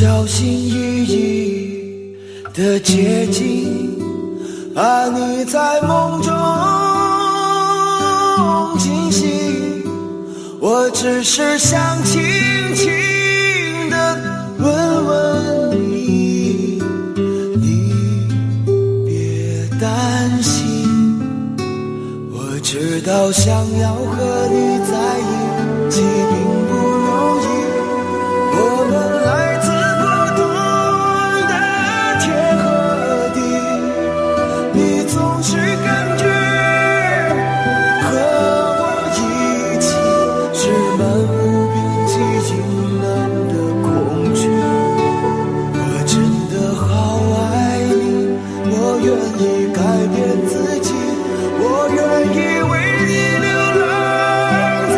小心翼翼地接近，怕你在梦中惊醒。我只是想轻轻地问问你，你别担心。我知道想要和你在一起并不容易，我们来自不同的天和地，你总是感觉和我一起是漫无边际阴暗的恐惧。我真的好爱你，我愿意改变自己，我愿意为你流浪在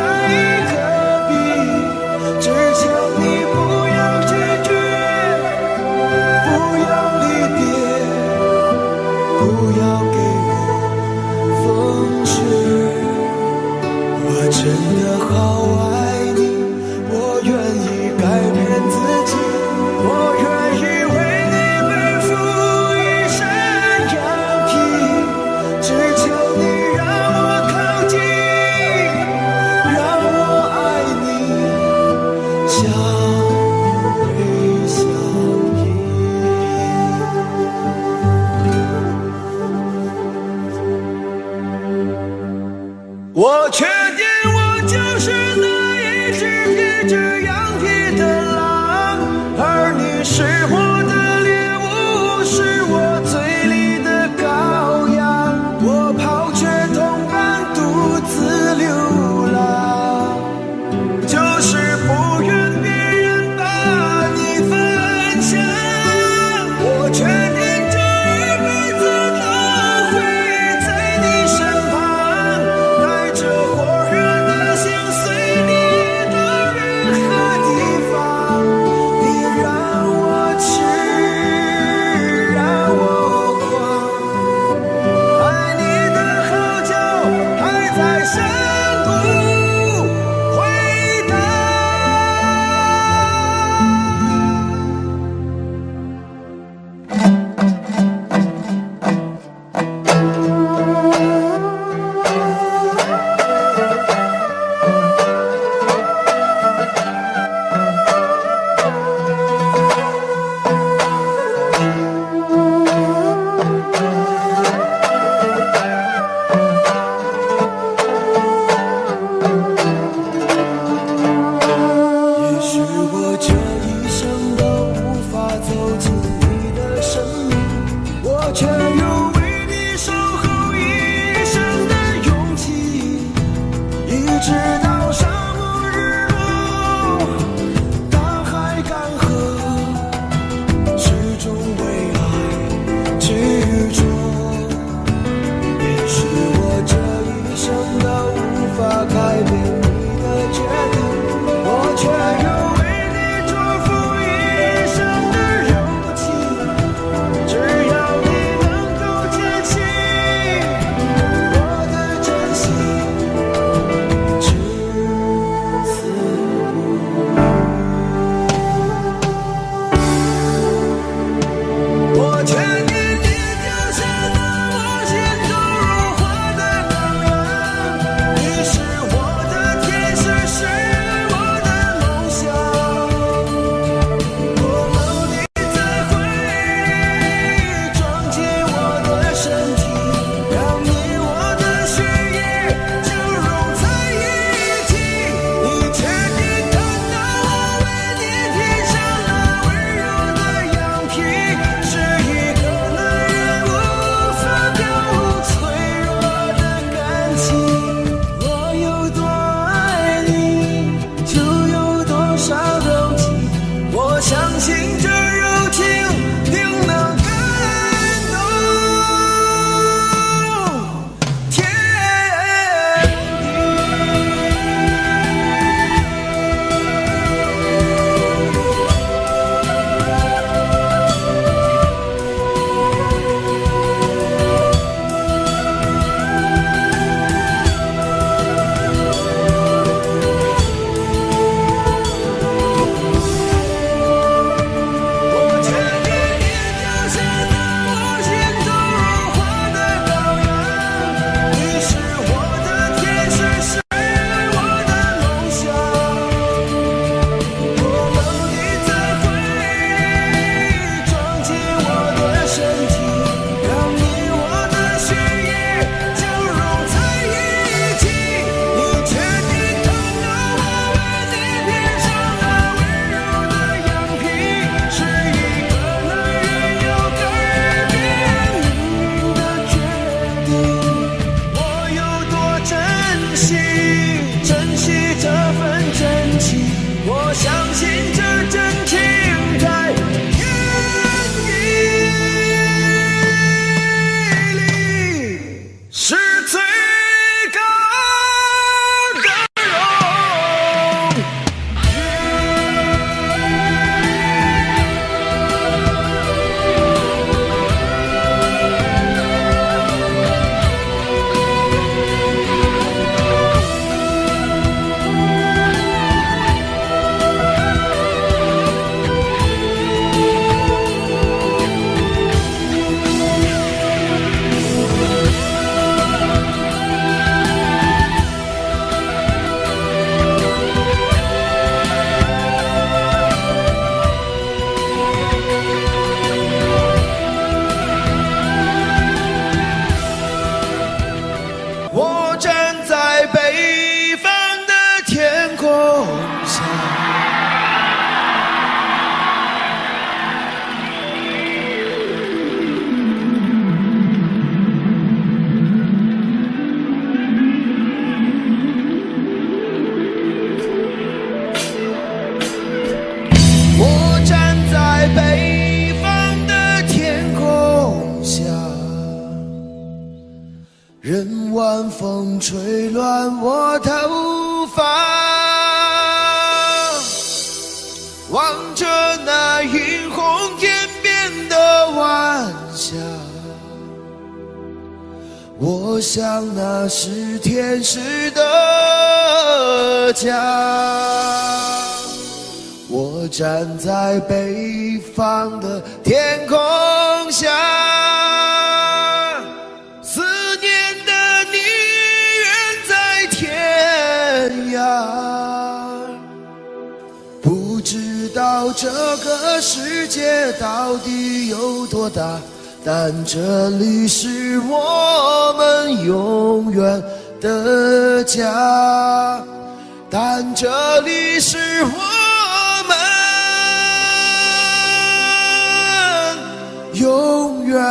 吹乱我头发，望着那映红天边的晚霞，我想那是天使的家。我站在北方的天空下，思念的你远在天涯。不知道这个世界到底有多大，但这里是我们永远的家，但这里是我们永远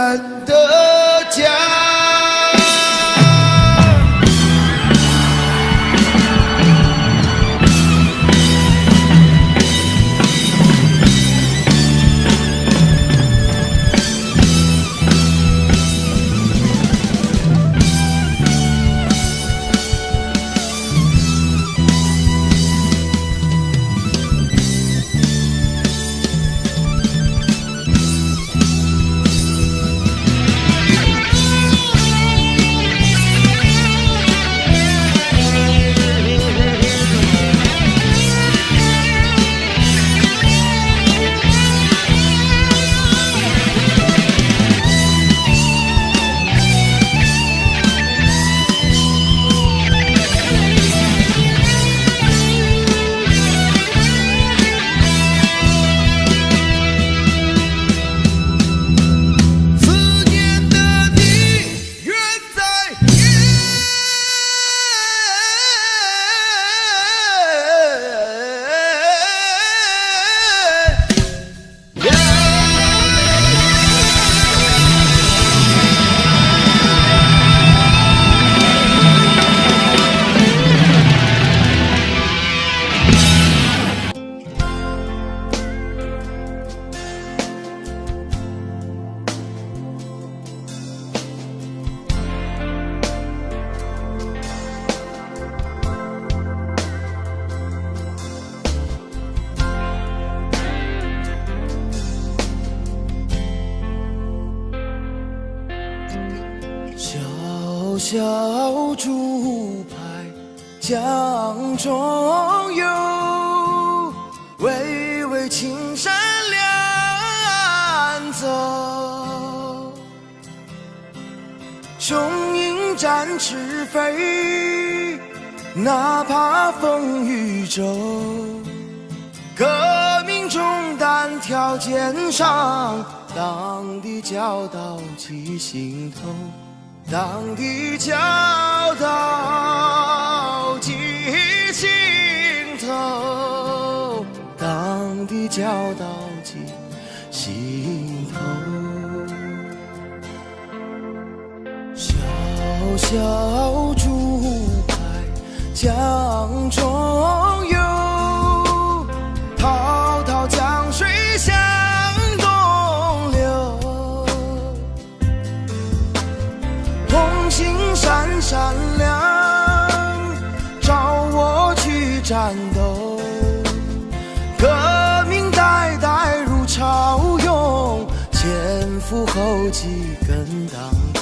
的家。小小竹排江中游，巍巍青山两走。雄鹰展翅飞，哪怕风雨骤。革命中单挑肩上，党的教导记心头。党的教导记心头，党的教导记心头。小小竹排江中游，滔滔江水向东流。红星闪闪亮，召我去战斗。革命代代如潮涌，前赴后继跟党走，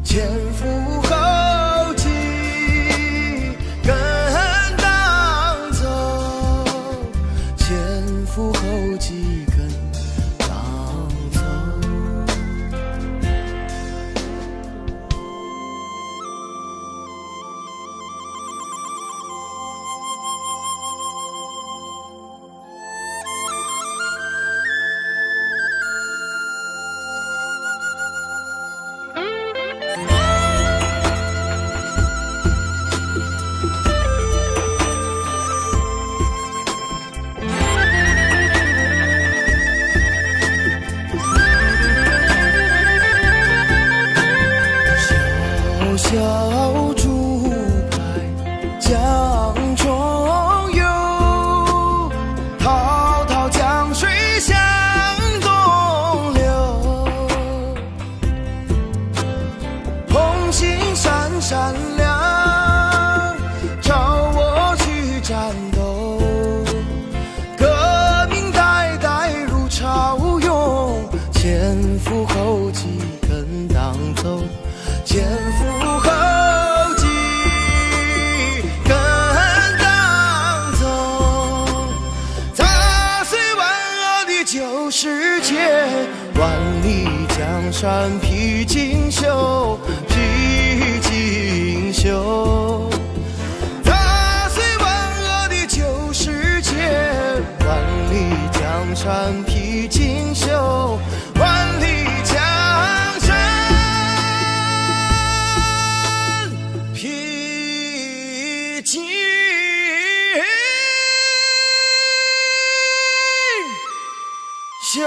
前赴后继跟党走，前赴后继跟党走。山披锦绣，披锦绣。踏碎万恶的旧世界，万里江山披锦绣，万里江山披锦绣。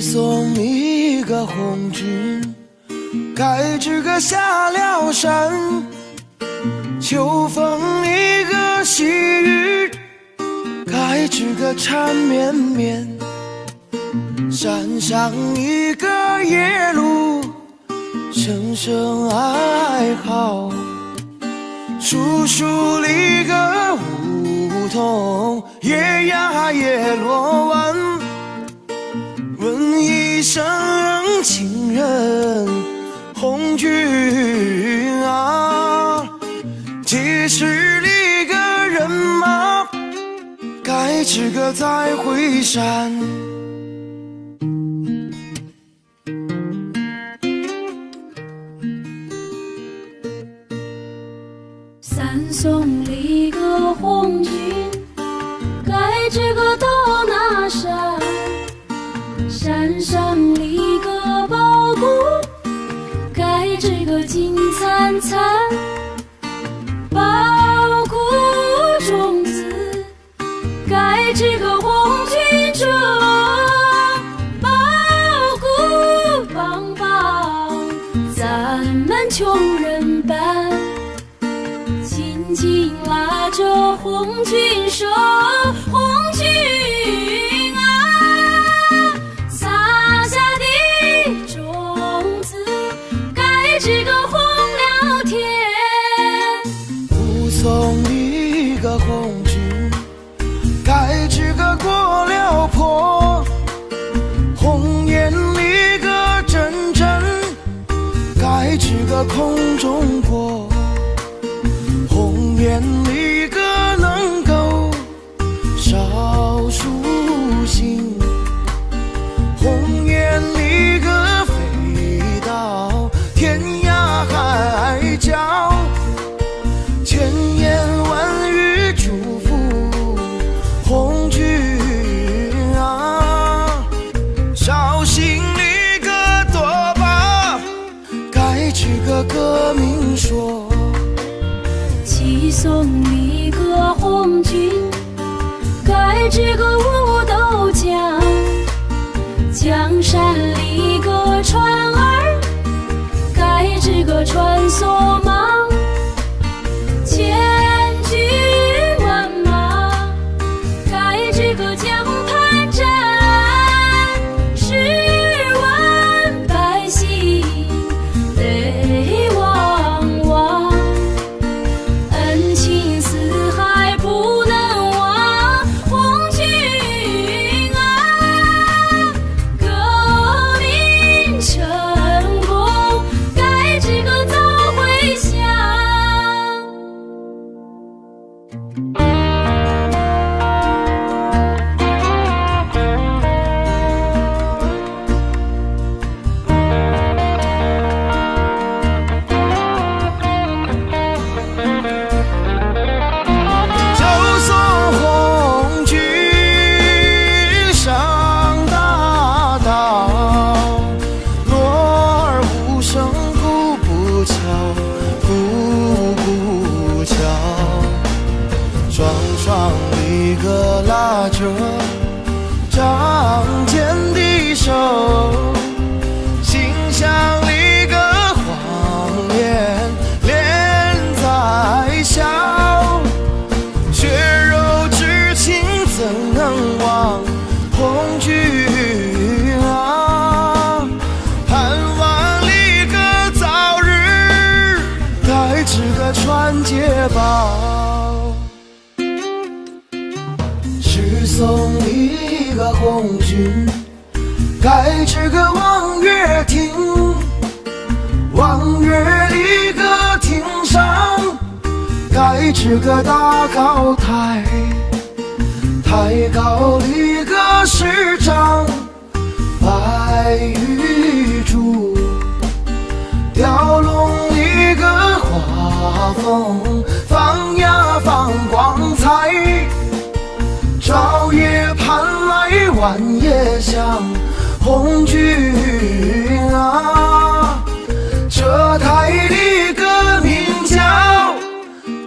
送你一个红军，该知个下了山，秋风一个细雨，该知个缠绵绵。山上一个夜路，声声哀嚎。树树里个梧桐，夜呀夜落晚。问一声情人红军啊，几十里个人马，该知个再回山。三送里个红军，该知个到哪山？山上立个宝骨，该知个金灿灿。宝骨中子，该知个红军中。宝骨棒棒，咱们穷人办。紧紧拉着红军手，红军这个红了天，护送一个红军，该知个过了坡。红颜里个阵阵，该知个空中过。红颜里个能够少数星，红颜里个飞到天涯海角，千言万语祝福红军啊。绍兴里个多把，该知个革命说。齐送你个红军，该知个五斗江。江山里个船儿，该知个穿梭忙。千军万马，该知个江畔站。10万百姓泪汪汪，恩情四海不能忘。红军啊，革命成功，该知个早回乡。是个传家宝。是送你个红军，该织个望月亭。望月里个亭上，该织个大高台。台高里个石章，白玉柱。雕龙里个画风，放呀放光彩。朝夜盼来晚夜香，红军啊，这台里个名叫，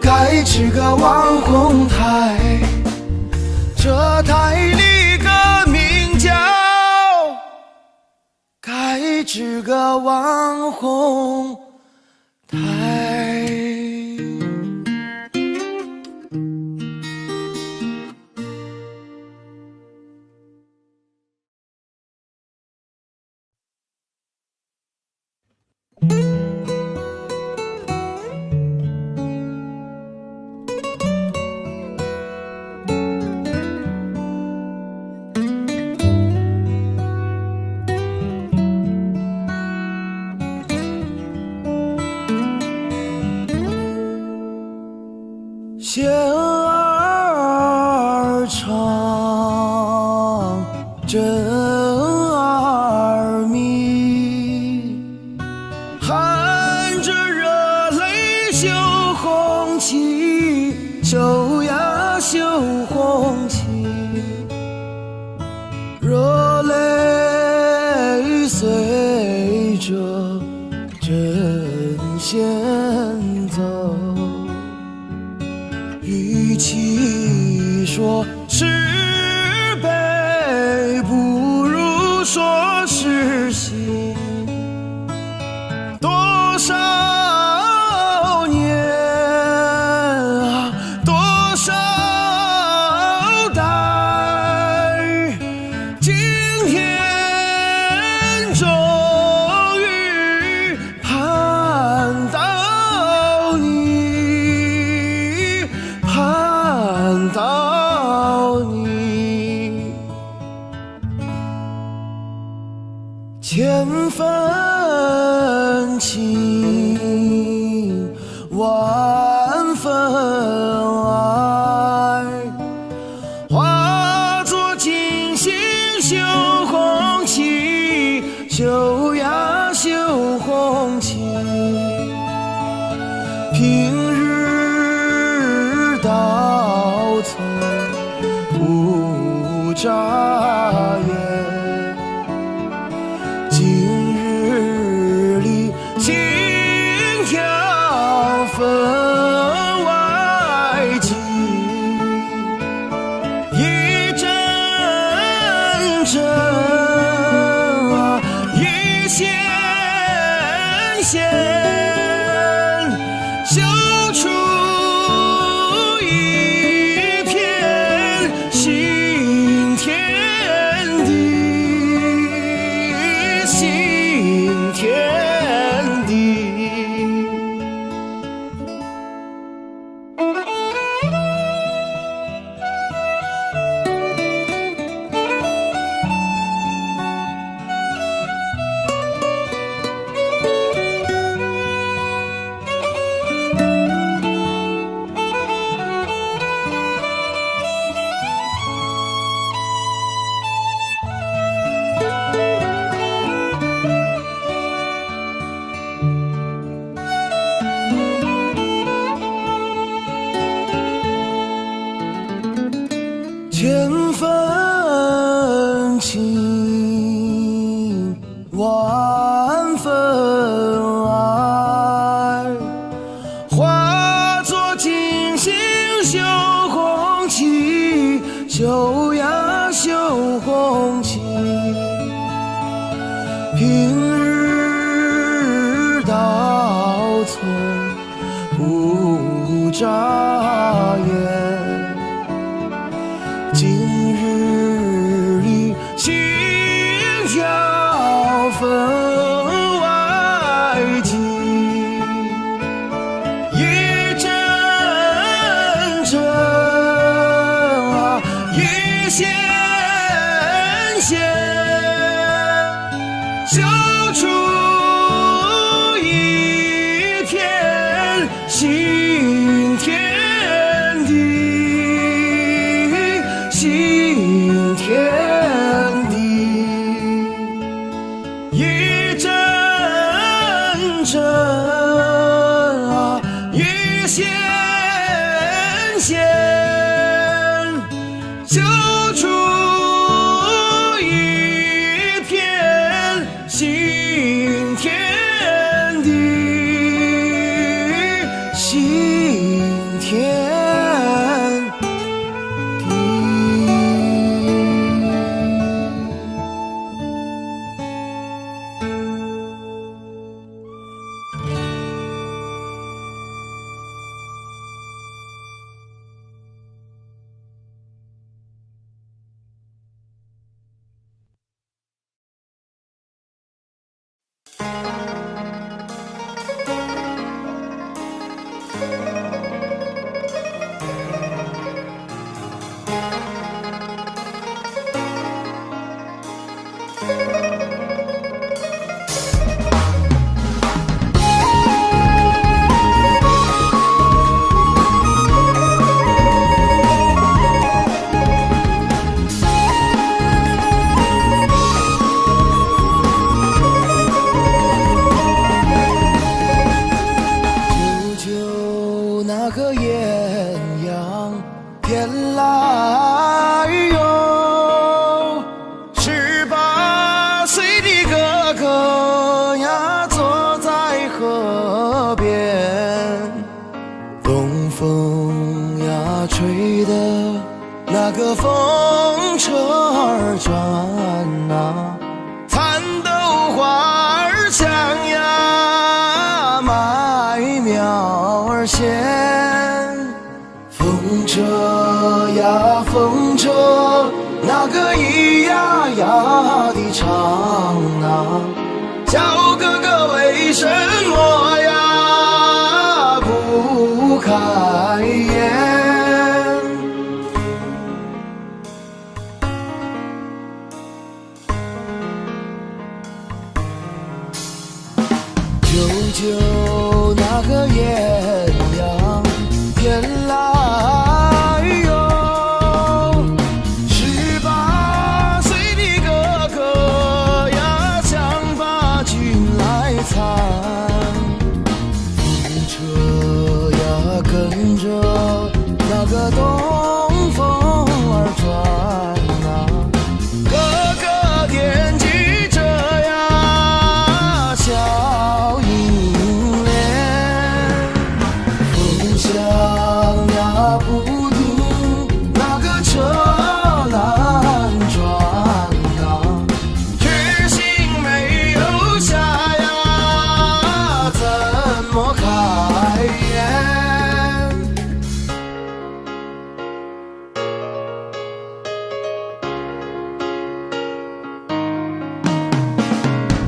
该织个网红台。这台里个名叫，该织个网红台。弦儿长，针儿密，含着热泪绣红旗，绣呀绣红旗，热泪随着针线走。与其说是悲，不如说是喜。多少年啊，多少代，今天终于盼到你，盼到你。千分情，万分爱，化作金星绣红旗，绣呀绣红旗。平日到头不眨眼，今日里心跳分外急，一阵阵啊，一线线，绣出一片新天地，新天地。千分情，万分爱，化作金星绣红旗，绣呀绣红旗。平日到头不眨眼，今日里心跳分外急，一新天地，新天地，一阵阵啊，一线线，就出一片新天地，新天地。那个艳阳天来哟，18岁的哥哥呀，坐在河边，东风呀吹的那个风车儿转呐，蚕豆花儿香呀，麦苗儿咸，风车呀风车，那个咿呀呀的唱啊，小哥哥为什么呀不开眼？舅舅那个艳阳天来哟，18岁的哥哥呀，想把军来参，风车呀跟着那个东风儿转啊，哥哥惦记着呀小银莲，风响呀不停，那个车难转啊，决心没有下呀，怎么开眼？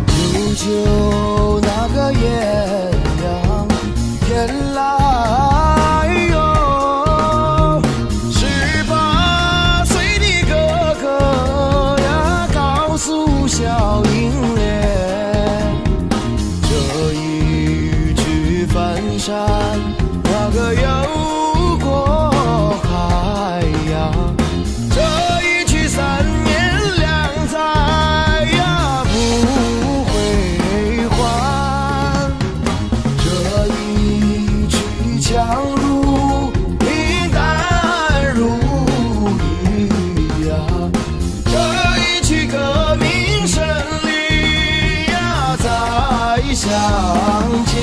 舅舅那个艳阳天来哟，18岁的哥哥呀，告诉小银莲，这一去翻山，那个又过海呀，这一去3年2载呀，不回还，这一去强如冰，淡如雨呀，这一去革命胜利呀，再相见。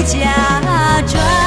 家转。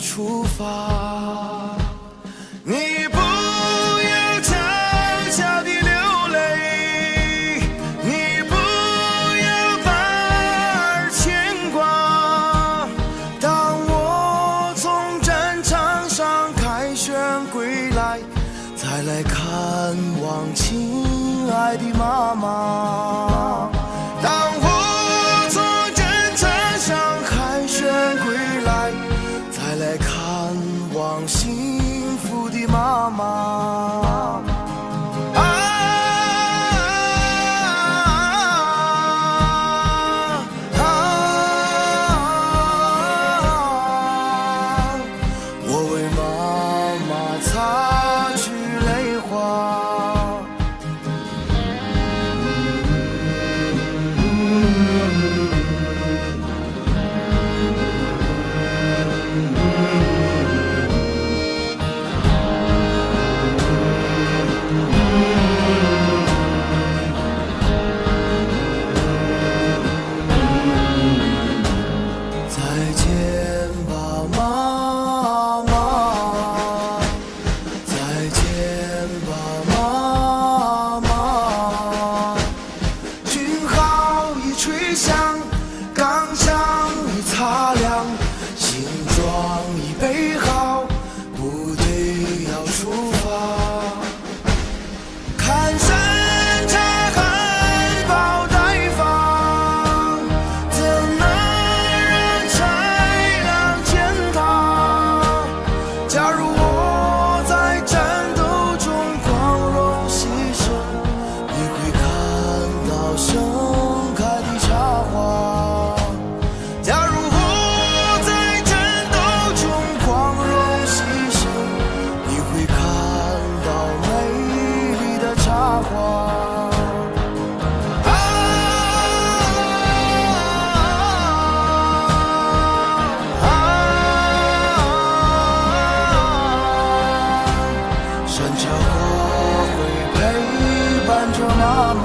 出发，你不要悄悄地流泪，你不要反而牵挂。当我从战场上凯旋归来，再来看望亲爱的妈妈。当我从战场上凯旋归来，再来看望幸福的妈妈。我为妈妈擦去泪花。擦亮，行装已备好，部队要出发。看山茶含苞待放，怎能让豺狼践踏？假如我在战斗中光荣牺牲，你会看到盛开的茶花。假如山茶花会陪伴着妈妈。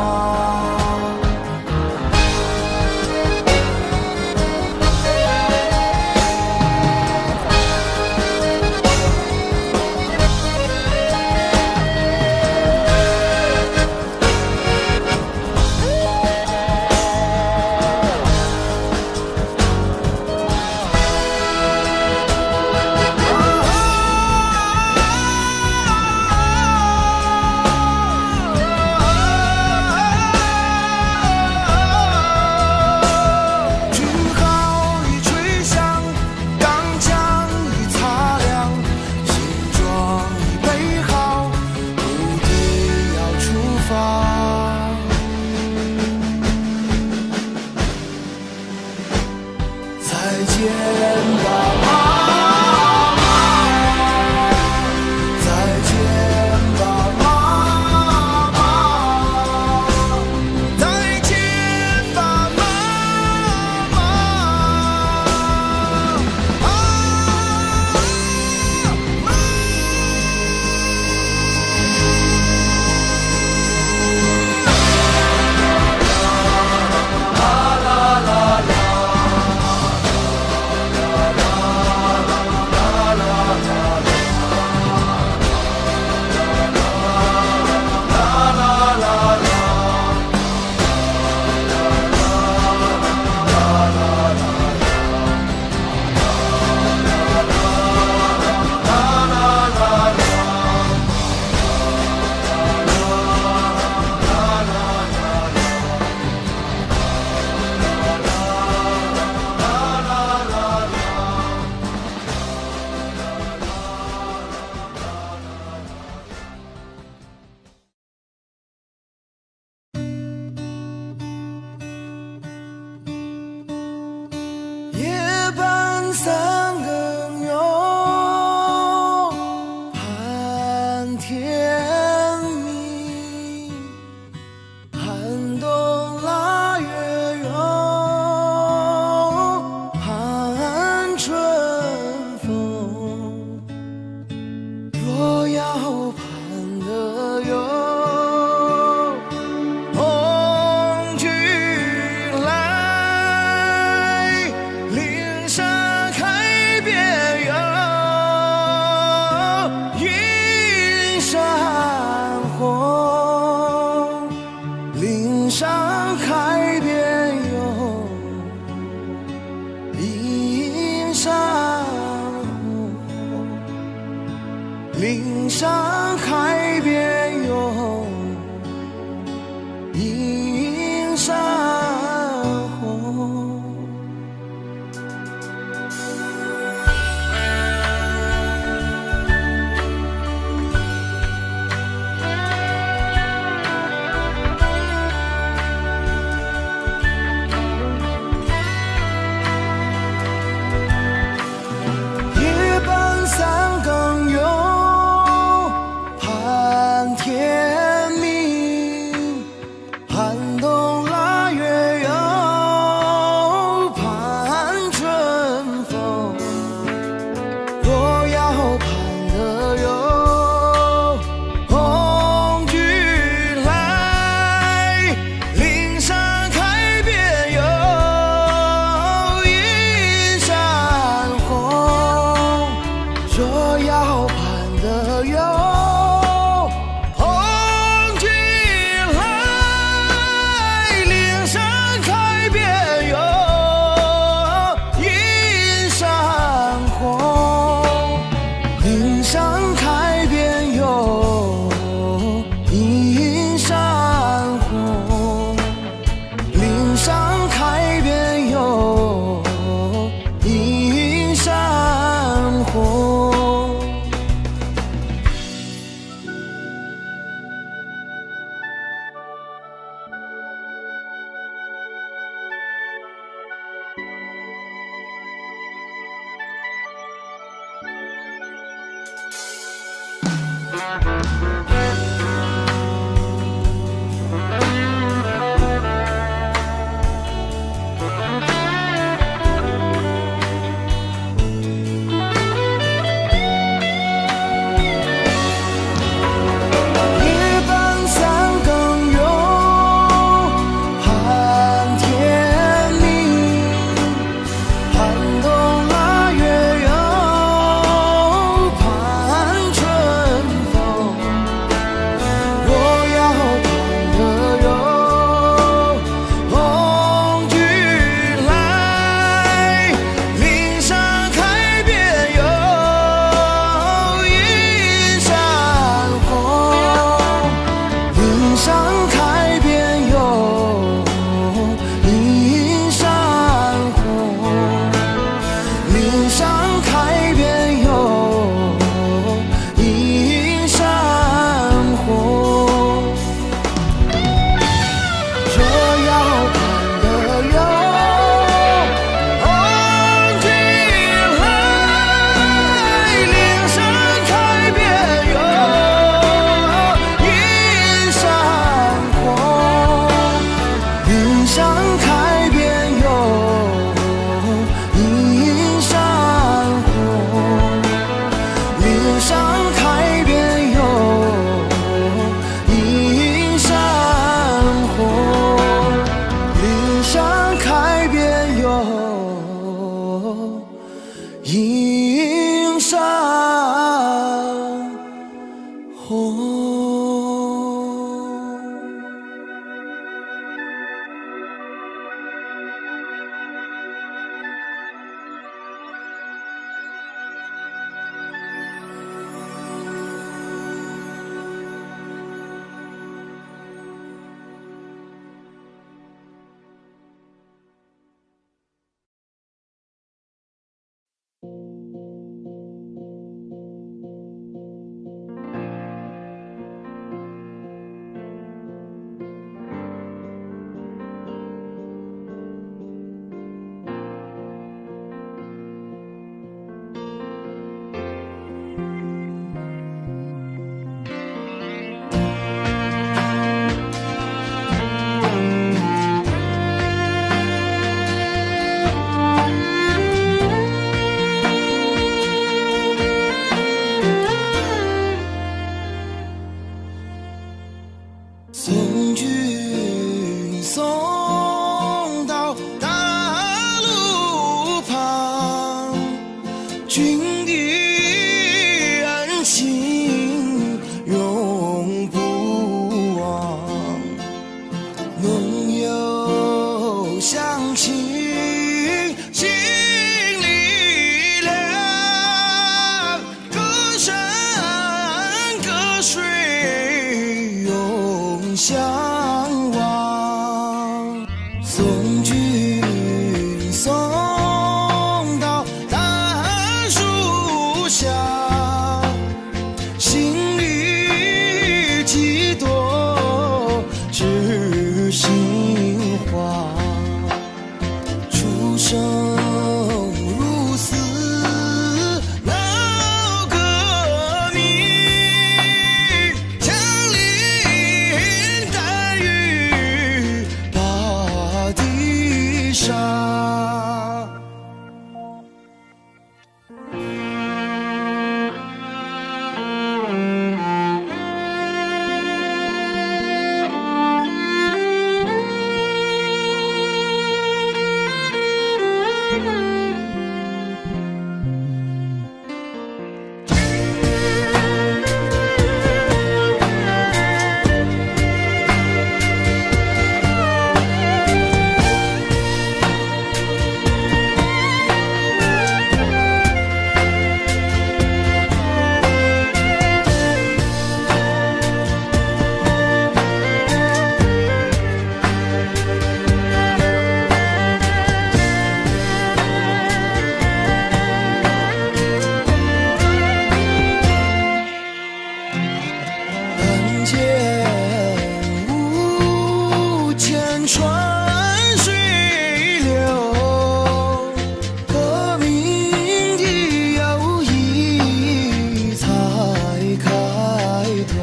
映山红。夜半三更有盼天明，寒冬腊月有盼春风。若要盼得有红军来，岭上开遍有映山红。若要盼得有红军来，岭上开遍有映山红。岭上开遍有映山红，岭上开遍有映山红。夜半三更有盼天明，寒冬腊月有盼春风。若要盼得有红军来，岭上开遍有映山红。岭上开遍有映山红，岭上开遍有映山红。若要盼得有红军来，岭上开遍有映山红。岭上开遍有映山红，岭上开遍有映山红，岭上开遍有映山红。送君送到大路旁，君的恩情永不忘。梦有乡亲心里亮，歌山歌水永相望，送君送到大树下，心里几朵知心花，出生入死闹革命，枪林弹雨把地杀。但见无间川水流，革命的友谊才开头，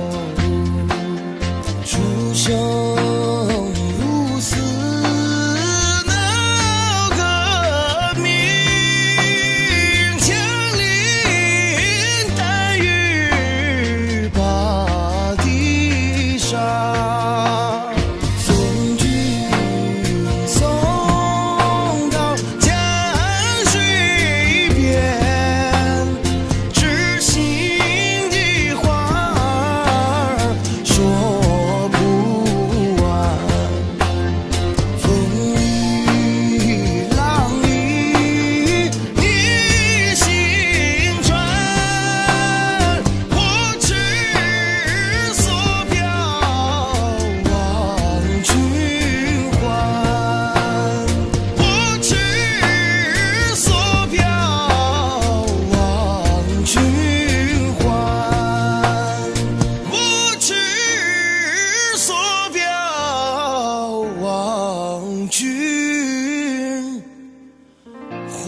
出生入死闹革命，枪林弹雨把地杀。送君送到江水边，知心的话儿说不完，风里浪里你心转，我之所表望君还，我之所表望君还，我之所表望君还。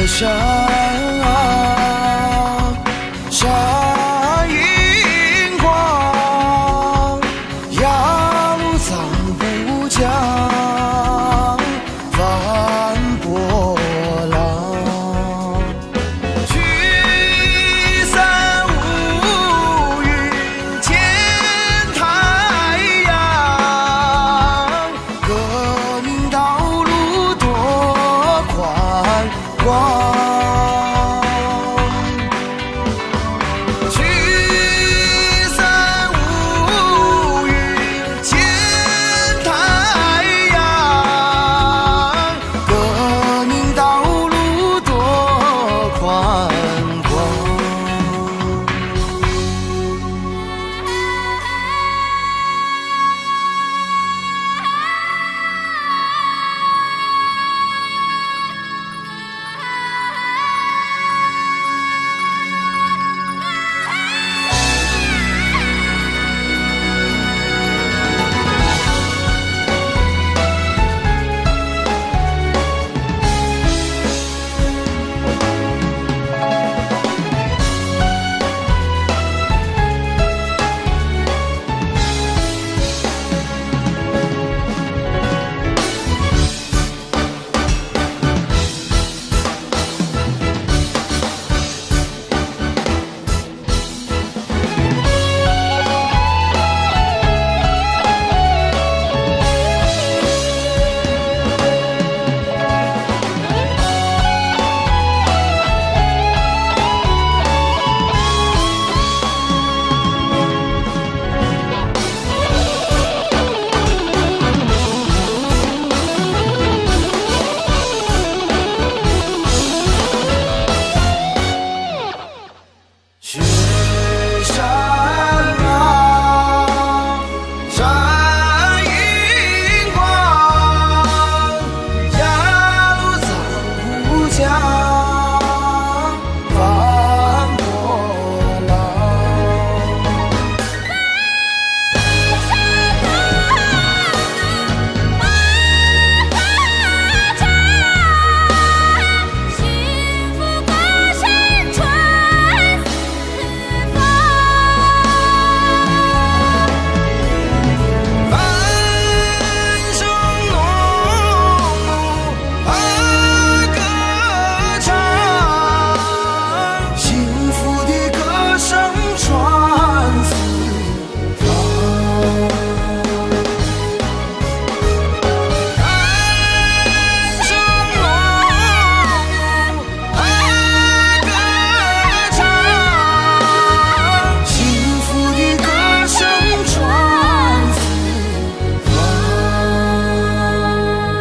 山啊，山银光，阳藏不讲光。聚散无语见太阳，革命道路多宽广。雪山啊，山映光，压路藏家，翻波浪。幸福歌声传四方。繁声浓雾歌唱，幸福的歌声传四方。繁声浓雾歌唱，幸福的歌声传四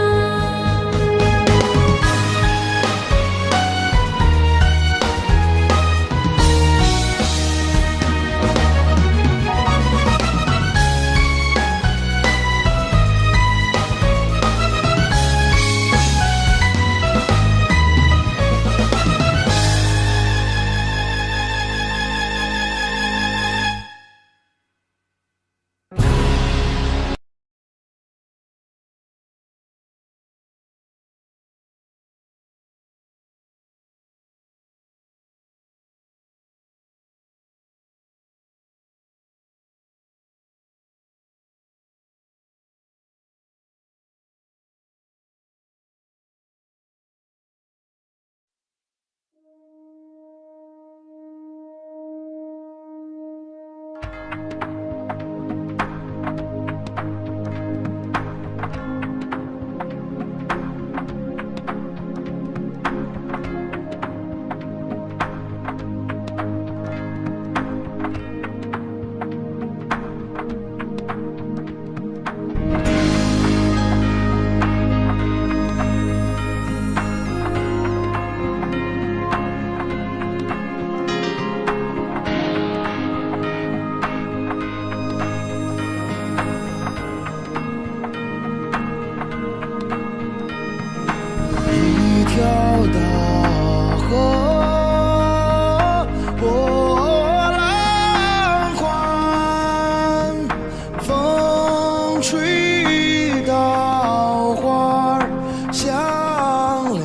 方。一条大河波浪宽，风吹稻花香两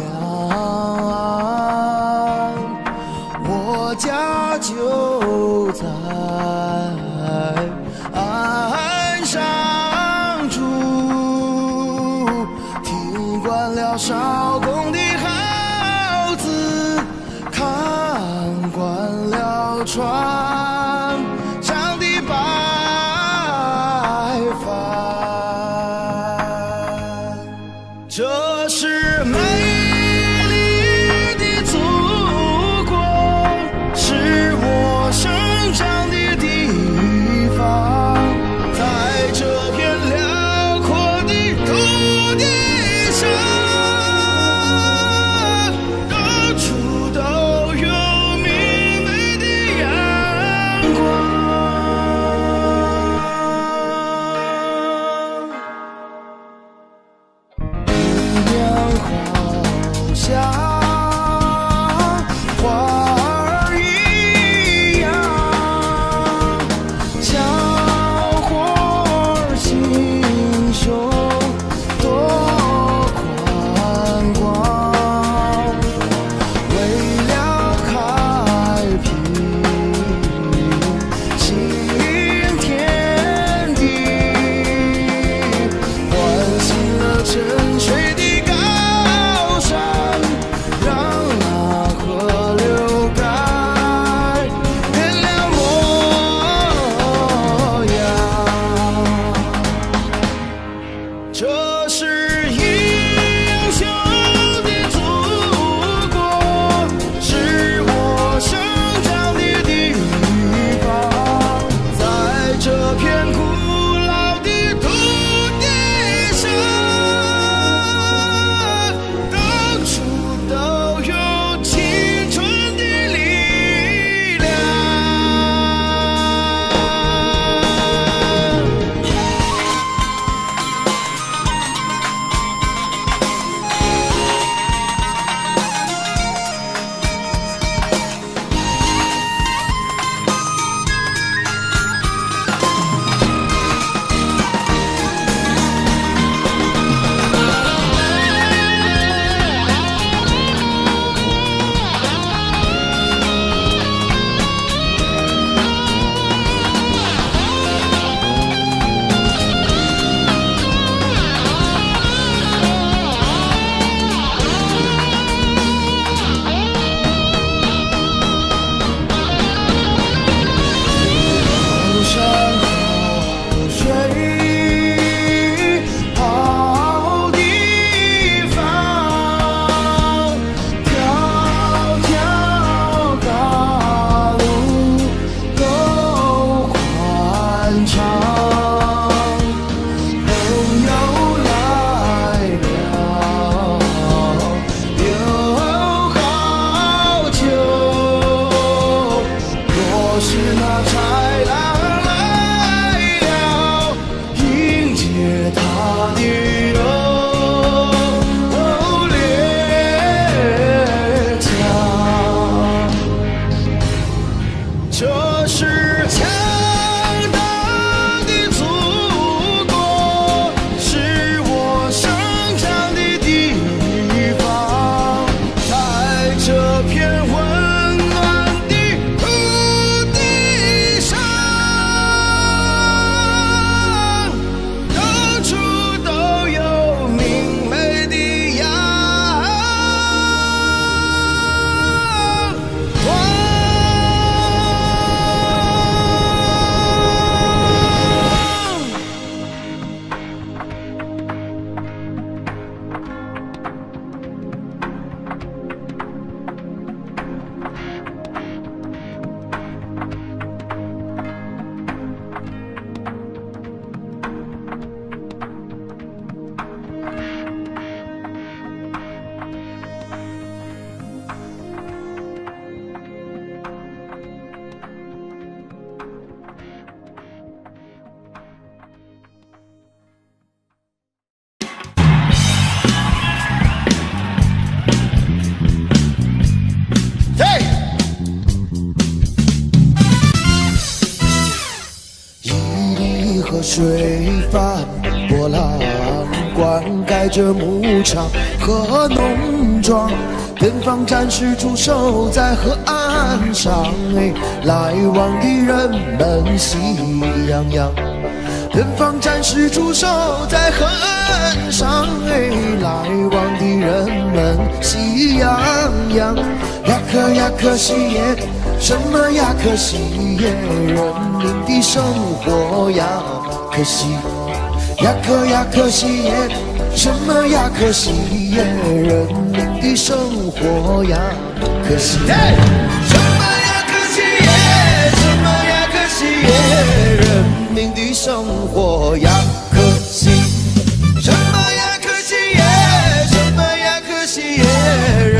岸，我家就在岸上住，听惯了少公的号子，看惯了船上的白帆，这是美丽像花儿一样，交活心胸多宽广，为了开辟新天地，唤醒了沉睡的高山，让那河流改变了模样。这是英雄的祖国，是我生长的地方，在这片古老的土地上，到处都有青春的力量。好山好水好地方，条条大路够宽敞，朋友来了有好酒，若是那豺狼来了，迎接他的猎枪。这是强大的祖国，是我生长的地方，在这片温暖的土地上，到处都有明媚的阳光。嘿，一粒河水翻波浪，灌溉着牧场和农庄。远方战士驻守在河岸上，来往的人们喜洋洋。远方战士驻守在河岸上，来往的人们喜洋洋。呀可呀可惜耶，什么呀可惜耶，人民的生活呀可惜。呀可呀可惜耶，什么呀可惜耶，人民的生活呀可惜。什么呀可惜耶，什么呀可惜耶，人民的生活呀可惜。什么呀可惜耶，什么呀可惜耶，人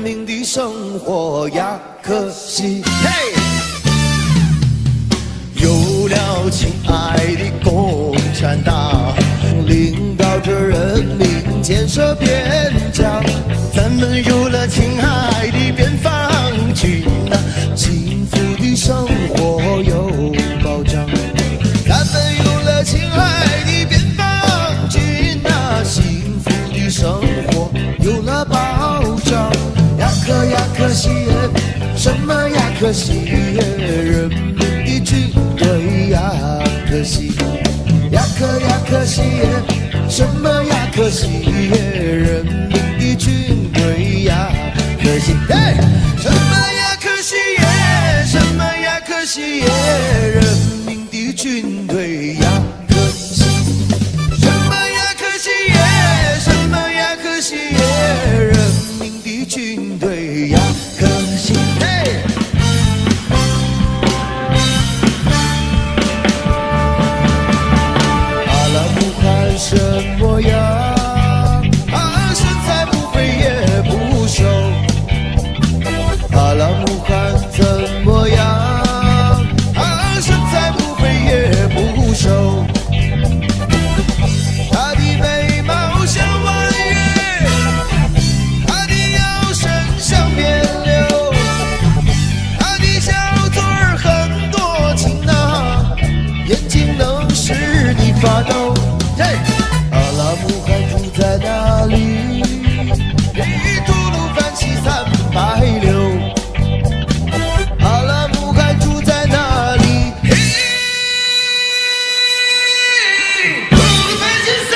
民的生活呀可惜。有了亲爱的共产党，领导着人民建设边疆，咱们有了亲爱的边防军啊，幸福的生活有保障。咱们有了亲爱的边防军啊，幸福的生活有了保障。呀可惜耶，什么呀可惜耶，人民的军队呀可惜。呀可惜耶，什么呀可惜耶，人民的军队呀可惜。嘿，什么呀可惜耶，什么呀可惜耶，人民的军队呀可惜。什么呀可惜耶，什么呀可惜耶，人民的军队呀可惜。嘿。什么样啊，身材不肥也不瘦，阿拉木汗怎么样啊，身材不肥也不瘦，他的眉毛像弯月，他的腰身像扁柳，他的小嘴儿很多情啊，眼睛能使你发抖。阿拉木汗住在哪里？吐鲁番西360。阿拉木汗住在哪里？吐鲁番西360。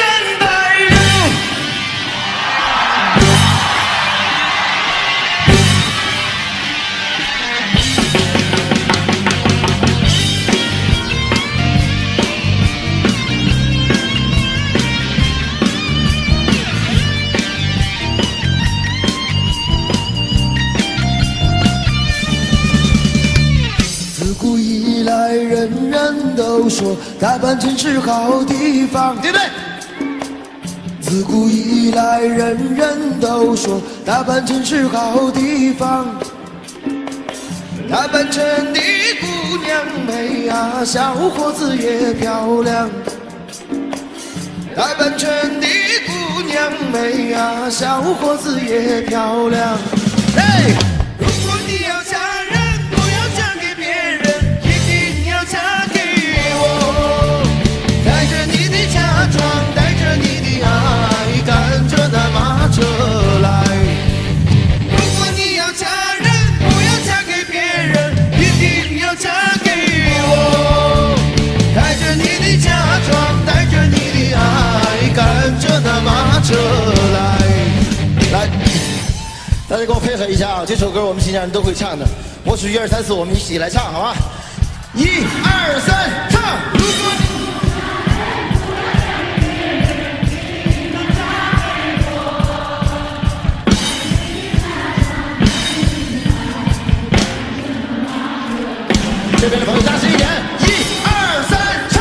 人人都说大阪城是好地方，对不对？自古以来，人人都说大阪城是好地方。大阪城的姑娘美啊，小伙子也漂亮。大阪城的姑娘美啊，小伙子也漂亮。嘿，如果你要嫁人，不要嫁给别人。嫁给我，带着你的嫁妆，带着你的爱，赶着那马车来。如果你要嫁人，不要嫁给别人，一定要嫁给我。带着你的嫁妆，带着你的爱，赶着那马车来。来，大家给我配合一下啊！这首歌我们新疆人都会唱的，我数1、2、3、4，我们一起来唱，好吧？1、2、3，唱！如果你这边的朋友大声一点，1、2、3，唱！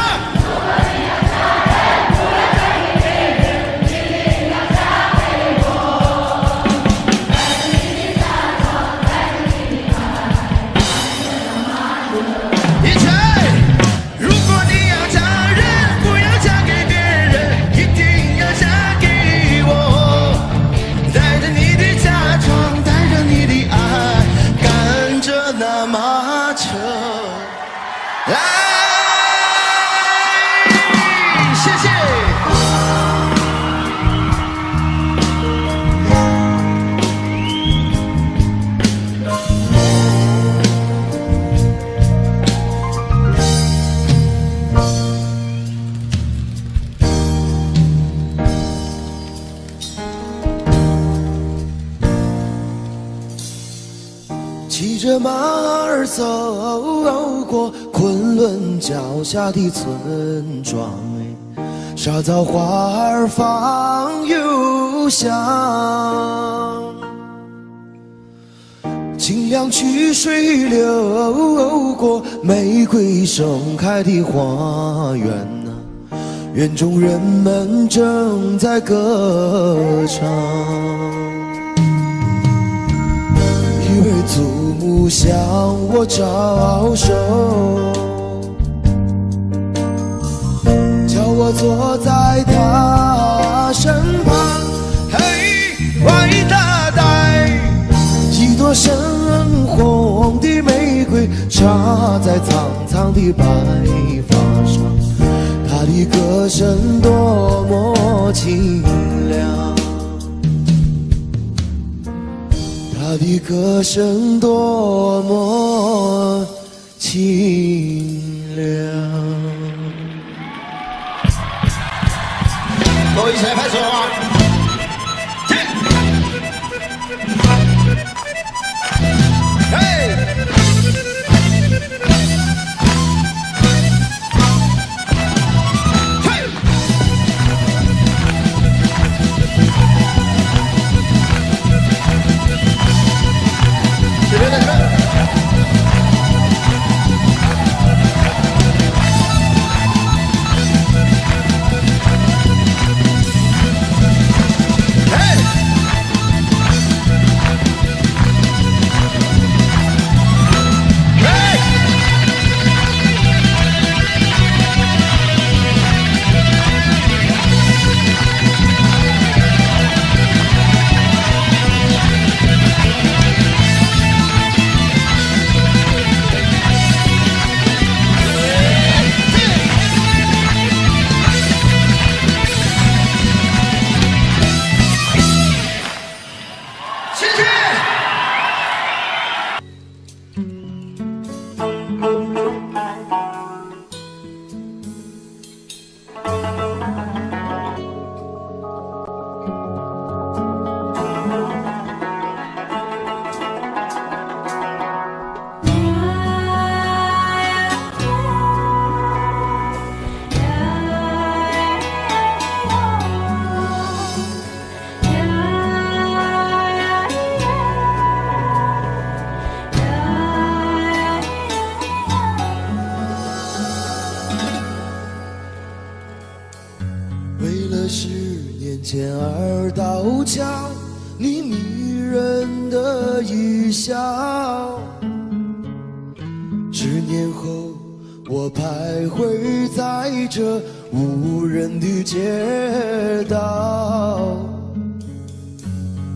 骑着马儿走过昆仑脚下的村庄，沙枣花儿放幽香，清凉曲水流过玫瑰盛开的花园啊，园中人们正在歌唱。一位祖母向我招手，叫我坐在她身旁，的白发上，她的歌声多么清凉，她的歌声多么清凉。各位一起来拍手啊！嘿！这边，这边。前儿道桥，你迷人的一笑。10年后，我徘徊在这无人的街道。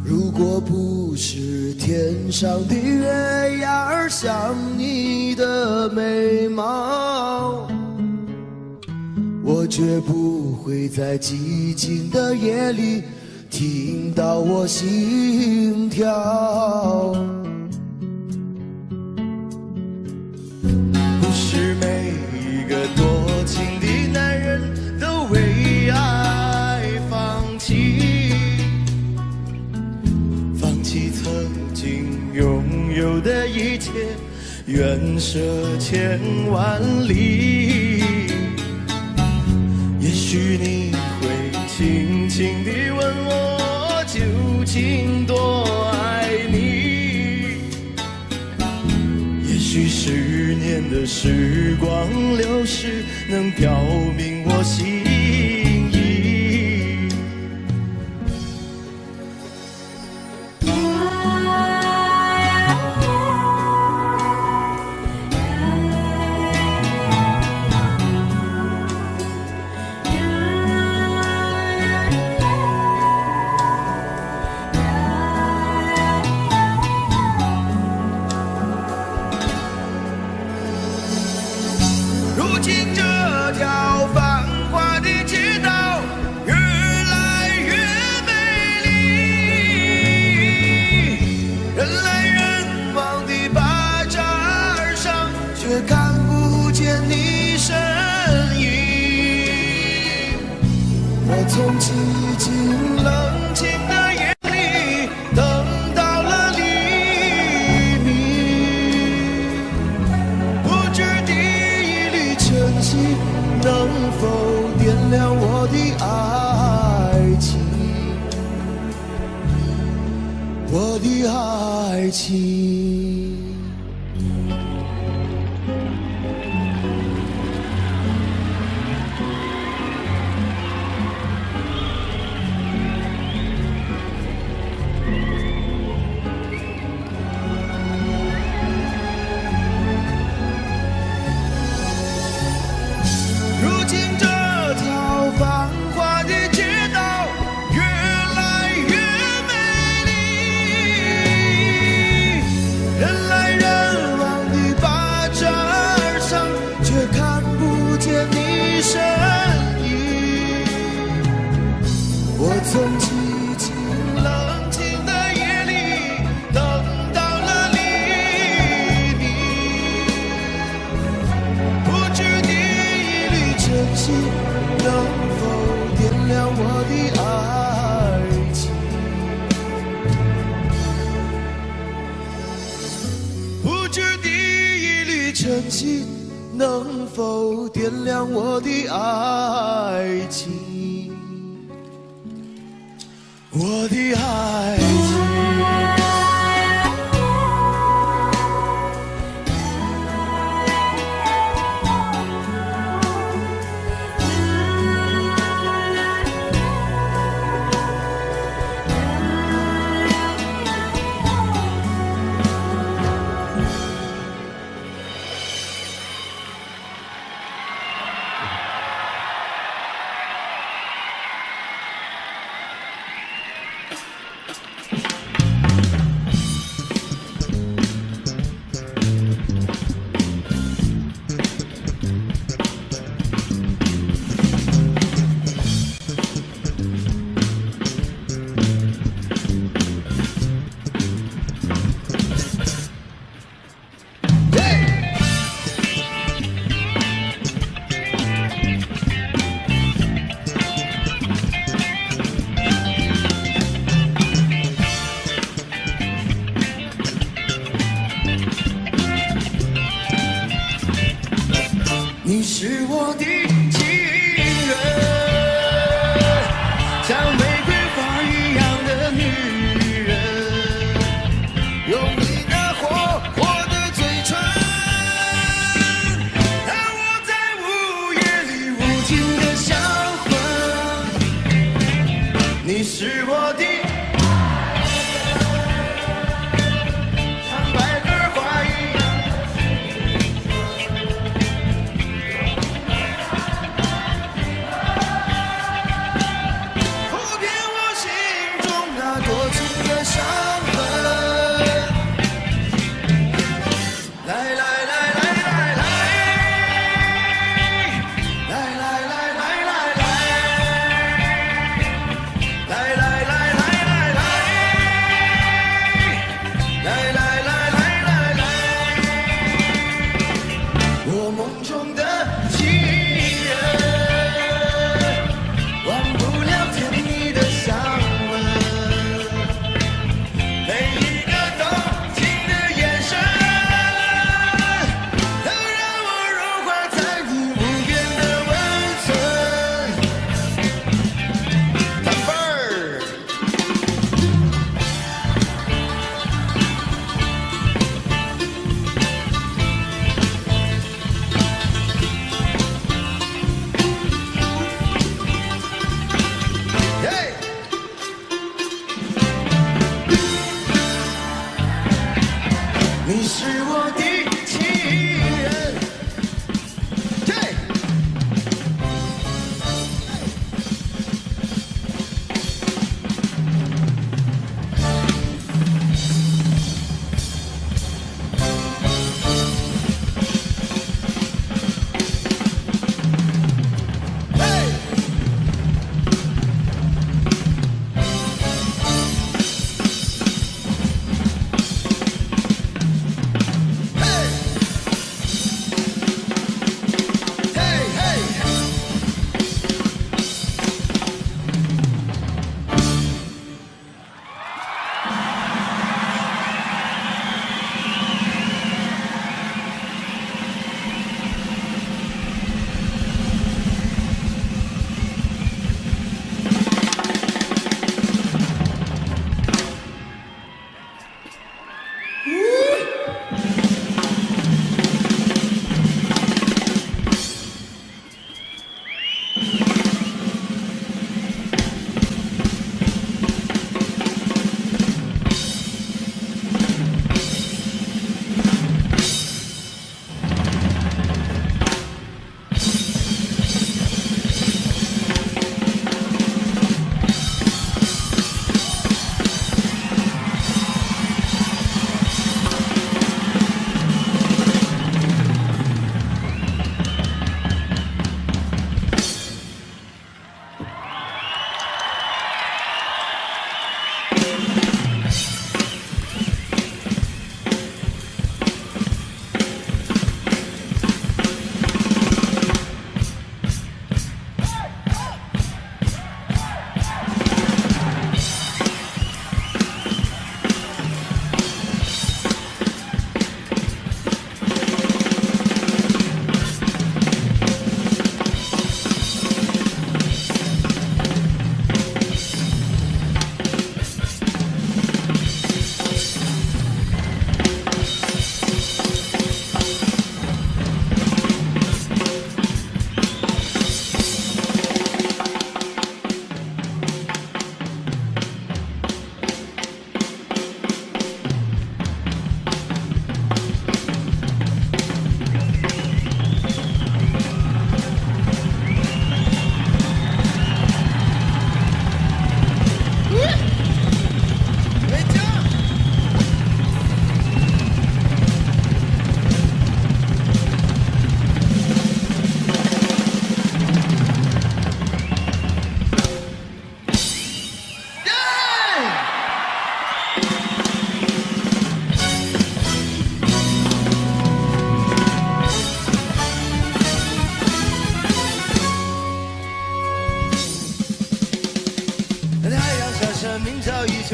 如果不是天上的月牙儿像你的眉毛，我绝不会在寂静的夜里听到我心跳。不是每一个多情的男人都为爱放弃，放弃曾经拥有的一切，愿舍千万里。也许你会轻轻地问我，究竟多爱你？也许10年的时光流逝，能表明我心意。如今这条繁华的街道越来越美丽，人来人往的巴扎上，却看不见你身影。我从寂静冷清的夜里等到了黎明，不知晨曦能否点亮我的爱情，我的爱情。如今这条繁华的街道越来越美丽，人来真心能否点亮我的爱情？我的爱情。你是我的情人，像玫瑰花一样的女人，用你那火火的嘴唇，让我在午夜里无尽的销魂。你是我的。来来来来来来来来来来来。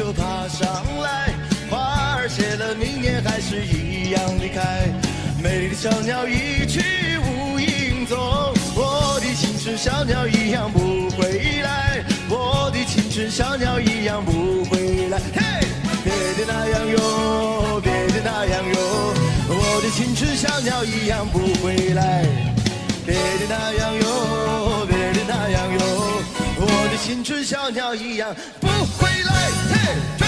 就爬上来，花儿谢了，明年还是一样的开。美丽的小鸟一去无影踪，我的青春小鸟一样不回来，我的青春小鸟一样不回来。嘿，别的那样哟，别的那样哟，我的青春小鸟一样不回来。别的那样哟，别的那样哟，我的青春小鸟一样不回来。嘿，嘿。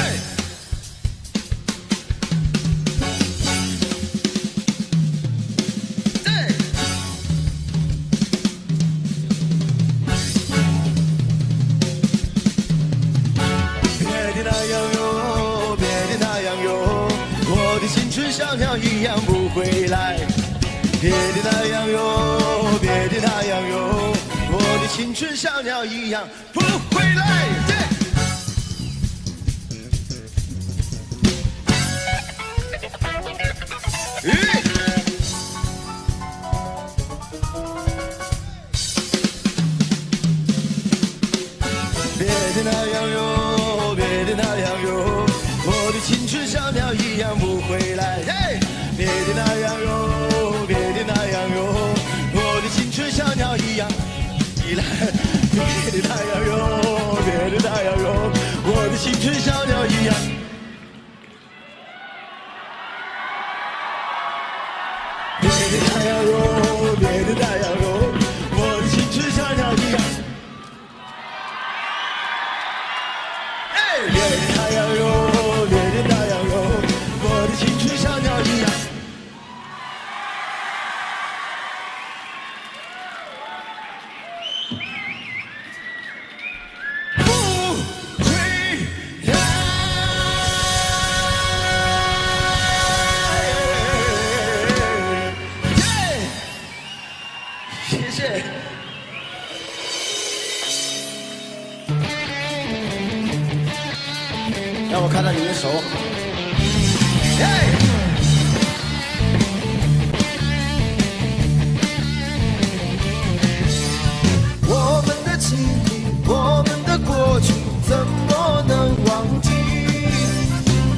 小鸟一样不回来，别的那样哟，别的那样哟，我的青春小鸟一样不回来。别的那样哟，别的那样哟，我的青春小鸟一样不回来。别的那样哟，别的那样哟，我的青春小鸟一样依赖。别的那样哟，别的那样哟，我的青春小鸟一样。别的那样哟，别的那样哟，我的青春小鸟一样。别的那样哟，别的那样哟，我的青春小鸟一样。让我看到你的手。我们的情谊，我们的过去，怎么能忘记？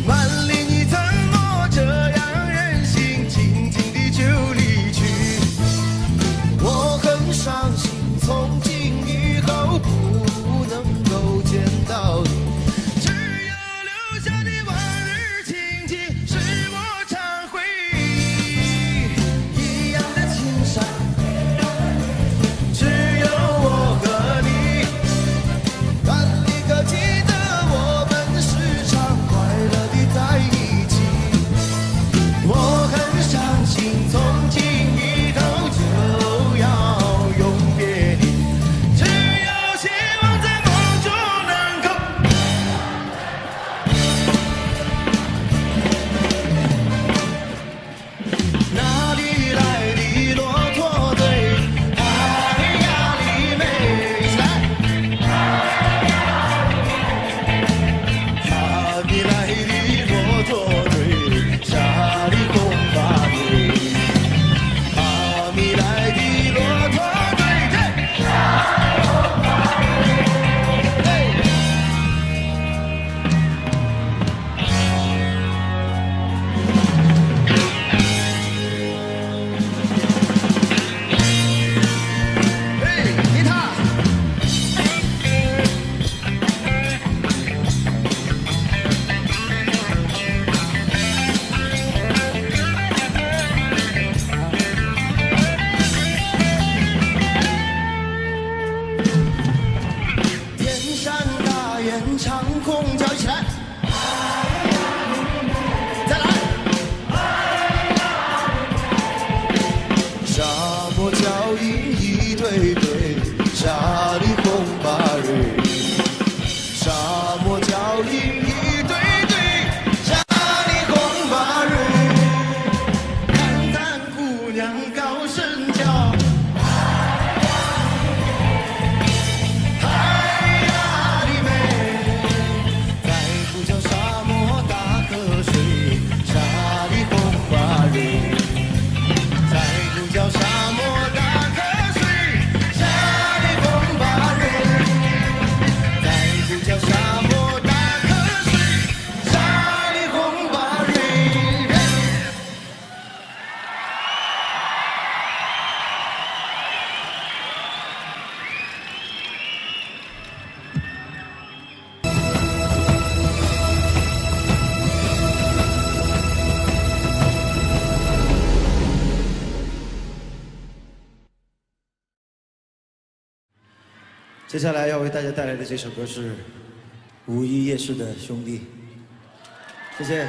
万里你怎么这样任性，轻轻地就离去？我很伤心，从今以后不能够见到你。长空脚一起来，再来。沙漠脚印一对对，沙里红巴瑞。沙漠脚印一对对，沙里红巴瑞。看咱姑娘高声叫。在呼叫接下来要为大家带来的这首歌是五一夜市的兄弟，谢谢。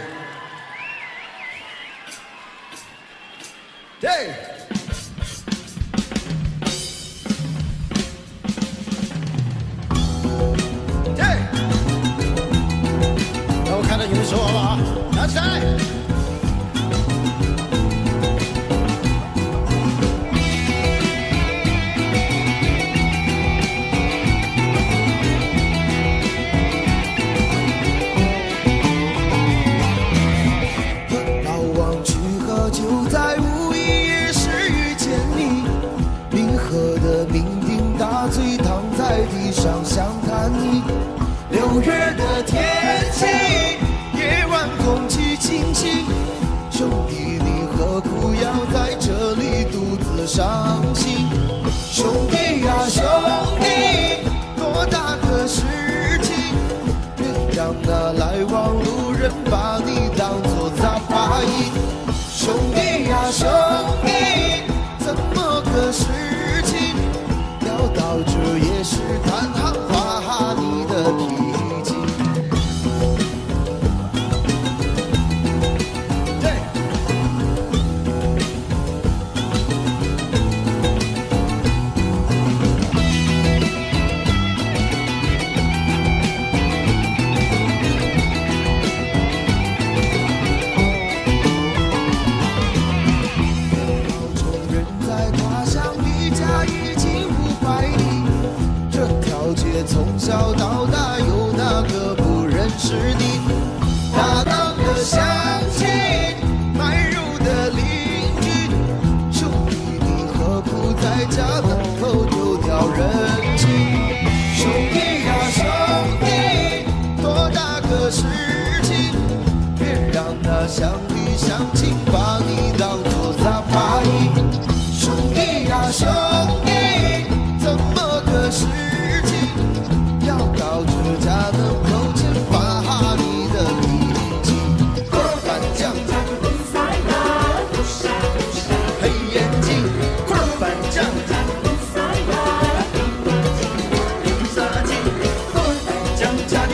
对。让我看到你们手好不好？拿起来。就在五一夜市遇见你，冰河的酩酊大醉躺在地上想谈你。6月的天气，夜晚空气清新，兄弟你何苦要在这里独自伤心？兄弟呀兄弟，多大个事情，别让那来往路人把你当作杂牌。兄弟呀兄弟，怎么个事情？要到这夜市摊行发你的脾气。对。从小到大有哪个不认识你？大当的乡亲，卖肉的邻居，兄弟你何苦在家门口丢掉人情？兄弟呀兄弟，多大个事情，别让那乡里乡亲把你当作杂牌。兄弟呀兄弟，怎么个事情？要到这家门口前发你的脾气。锅饭酱黑眼睛，锅饭酱杀鸡，锅饭酱家里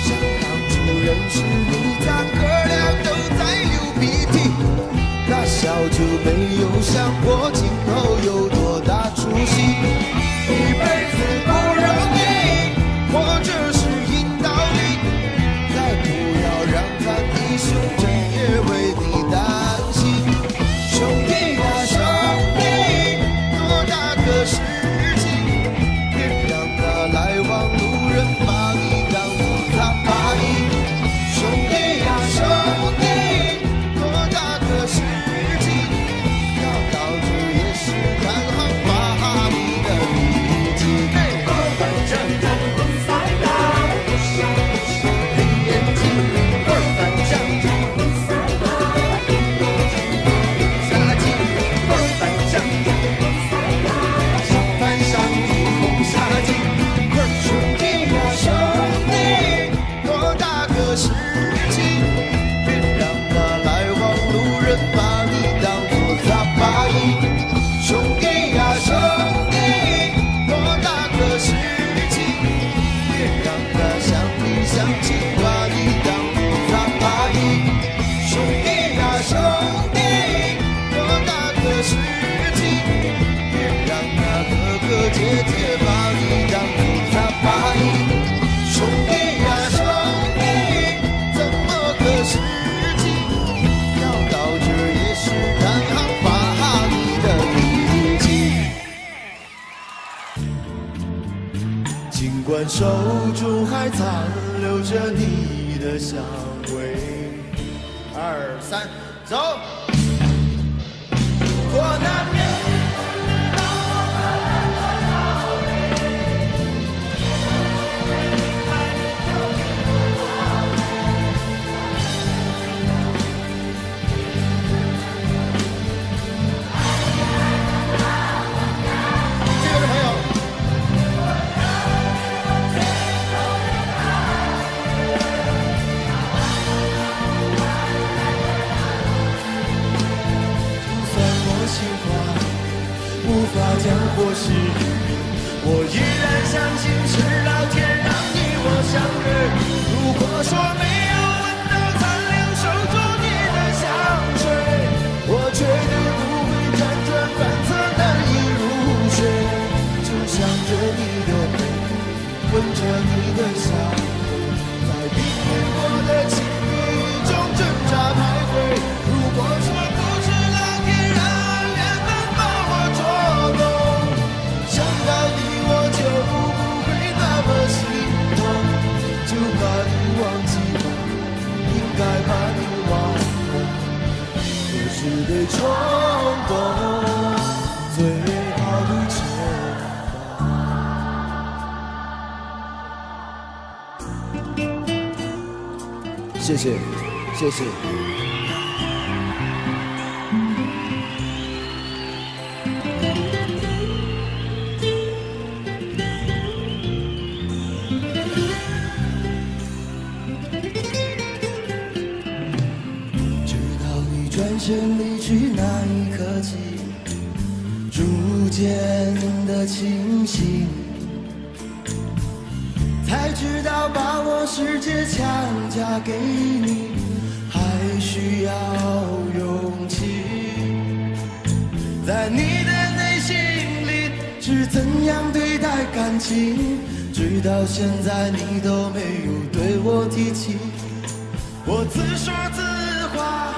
香港主人是你，咱哥俩都在流鼻涕，那小就没有想过今后有多大出息，一辈子不容易，活着是硬道理，再不要让咱弟兄整夜为你担心。兄弟呀兄弟，多大个事情，别让那来往路人把你当作杂牌。兄弟呀兄弟，多大个事情，要到这夜市摊行发你的脾气。锅饭酱黑眼睛，锅饭酱杀鸡，锅饭酱饭上一红杀鸡。兄弟呀兄弟，多大个事情，别让那来往路人把你当作杂牌。兄弟呀兄弟，多大个事情，别让那乡里乡亲把你当作杂牌。兄弟呀兄弟，多大个事情，别让那哥哥姐姐把你当作杂牌。兄弟呀兄弟，怎么个事情，要到这夜市摊行发你的脾气。尽管手中还残留着你的香味。2、3，走。我难免。这边的朋友。就算我喜欢的伤，在命运我的情意中挣扎徘徊。如果说不是老天让缘分把我捉弄，想到你我就不会那么心痛。就把你忘记吧，应该把你忘了，这是对冲动最好的惩罚。谢谢，谢谢。直到你转身离去那一刻起，逐渐的清醒，才知道把我世界强加给你，还需要勇气。在你的内心里是怎样对待感情，直到现在你都没有对我提起。我自说自话，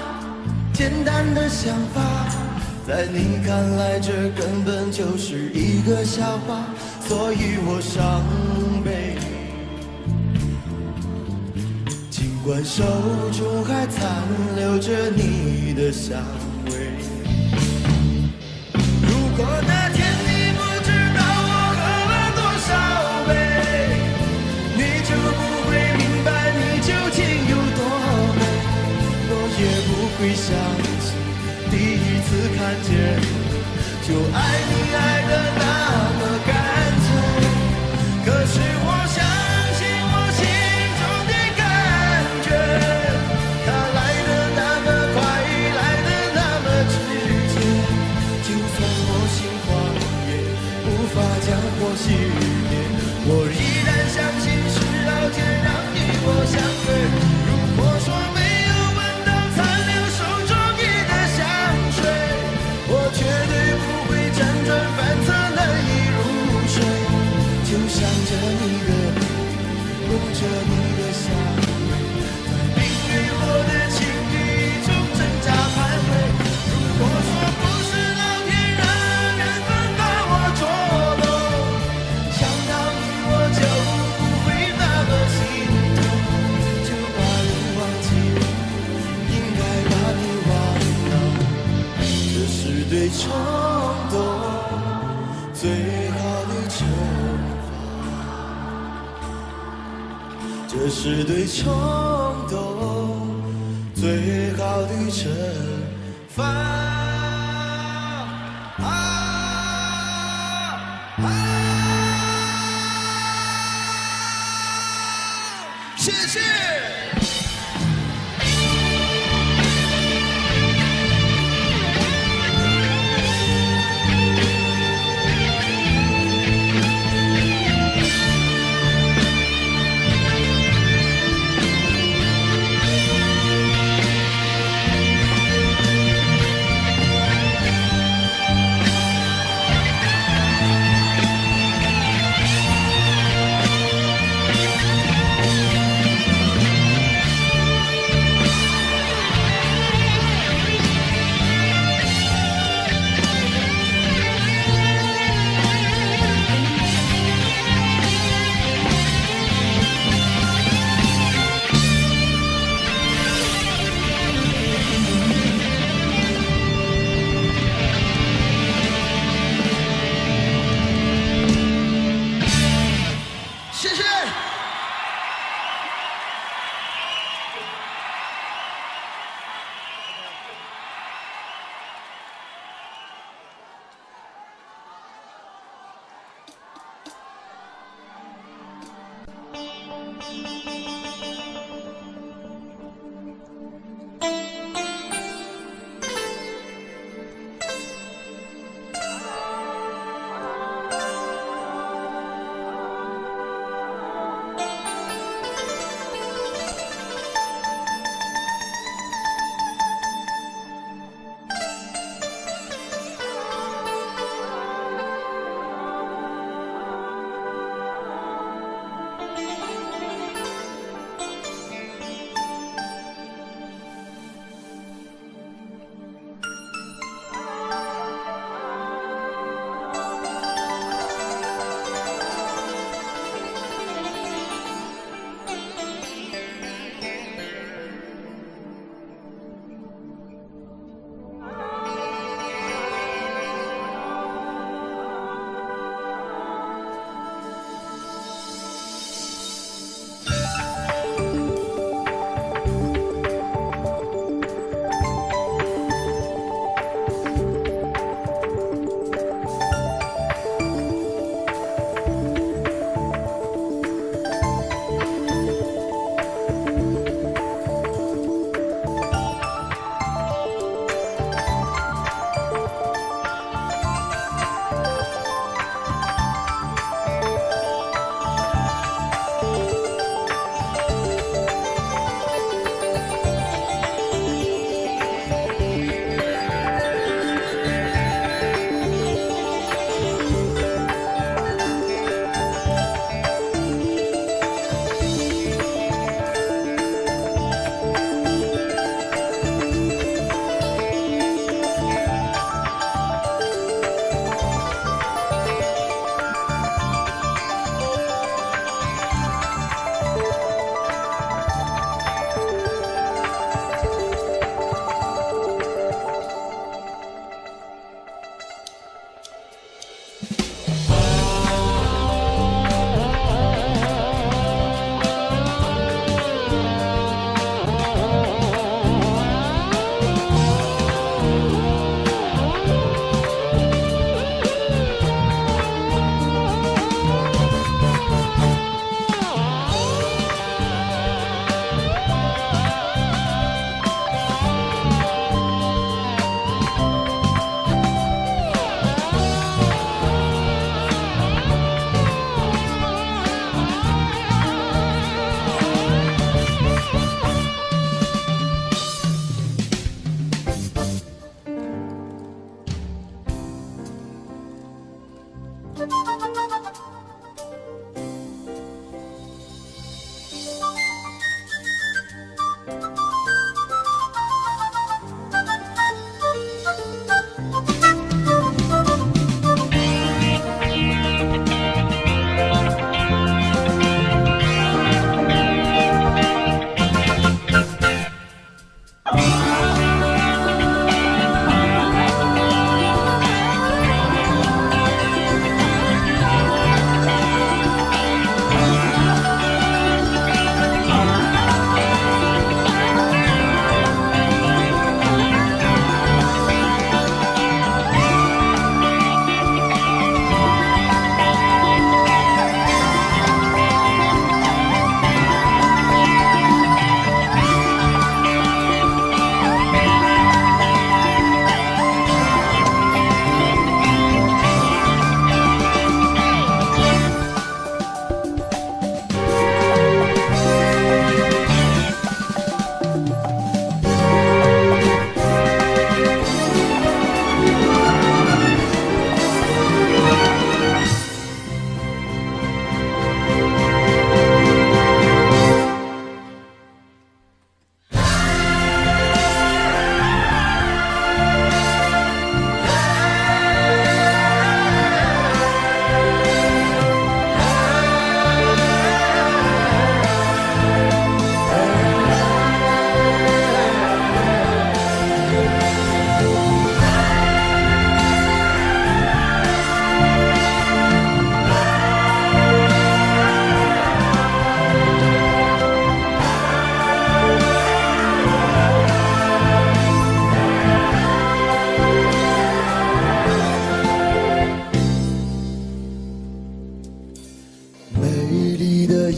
简单的想法，在你看来这根本就是一个笑话，所以我伤悲。尽管手中还残留着你的香味，如果那天你不知道我喝了多少杯，你就不会明白你究竟有多美。我也不会相信第一次看见就爱你爱得那么干脆，可是我相信我心中的感觉，它来得那么快，来得那么直接，就算我心慌也无法将火熄灭，我依然相信是老天让你我相对。如果说没有闻到残留手中你的香水，我绝对不会辗转反侧难以入睡，就想着你的脸，闻着你的香味，在命运我的情意中挣扎徘徊。如果说不是老天让缘分把我捉弄，想到你我就不会那么心痛，就把你忘记了，应该把你忘了，这是对冲动最好的惩罚，这是对冲动最好的惩罚。谢谢。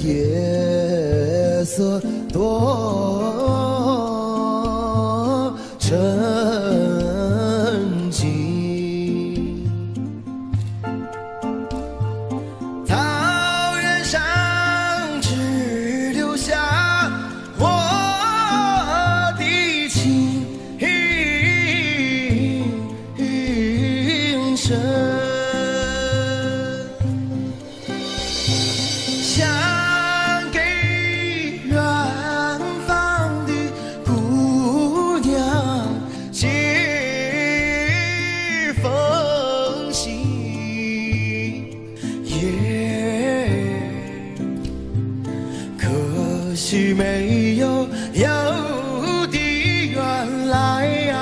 夜色多沉静，草原上只留下我的琴声。没有有的原来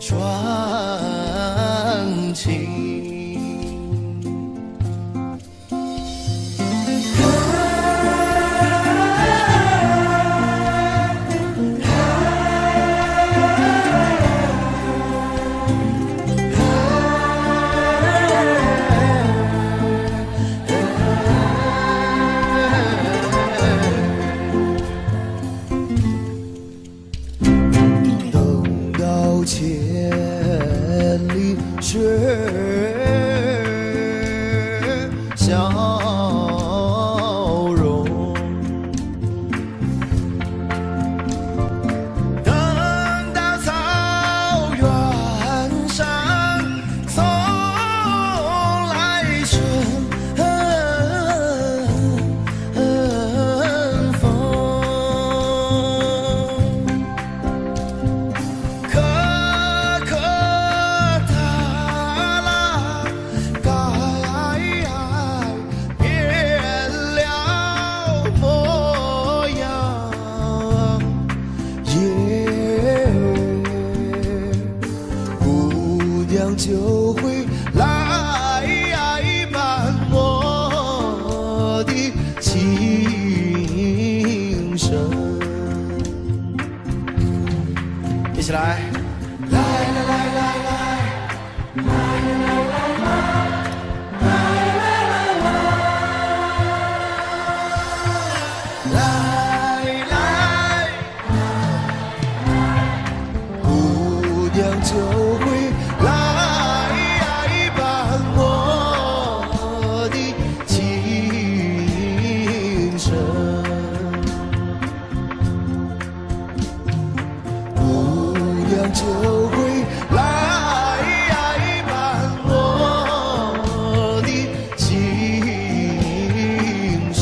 传情。千里雪消融，等到草原上送来春风。就会来伴我的琴声，一起来，来来来来来，来来来来来，来来来，姑娘就会来。就会来伴我的琴声。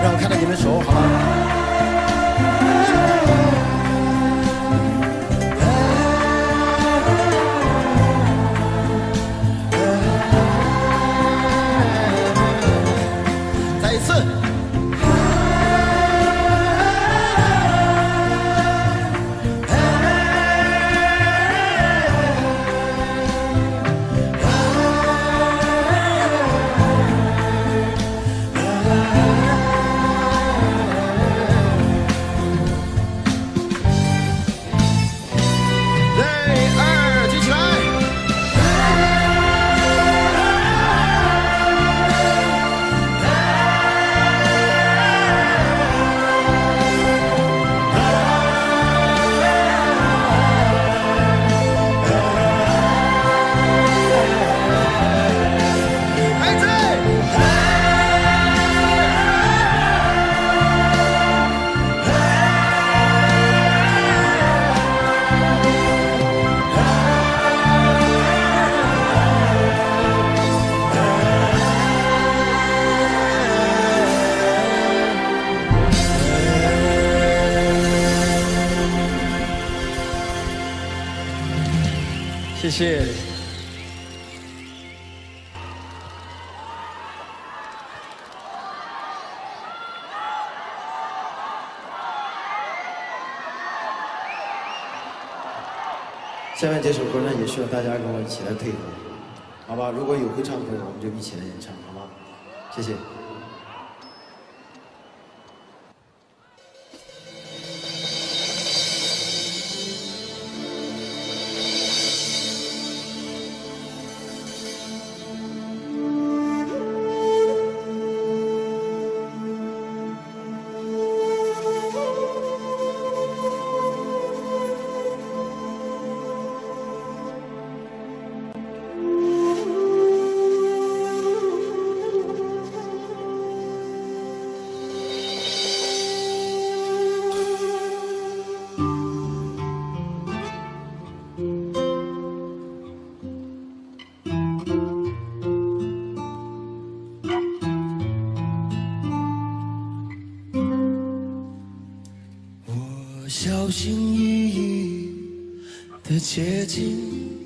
让我看到你们手，好吗？谢谢。下面这首歌呢，也需要大家跟我一起来配合，好吧？如果有会唱的朋友，我们就一起来演唱，好吗？谢谢。的接近，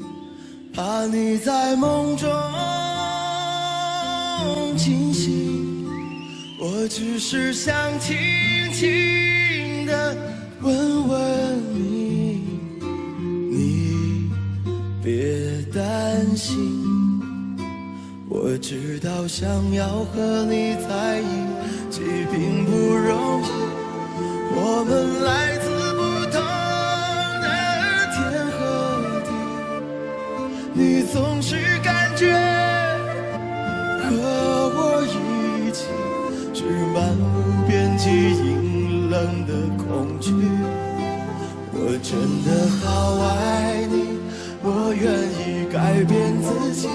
怕你在梦中惊醒。我只是想轻轻地问问你，你别担心。我知道想要和你在一起并不容易，我们来自不同的天和地，你总是感觉和我一起是漫无边际阴冷的恐惧。我真的好爱你，我愿意改变自己，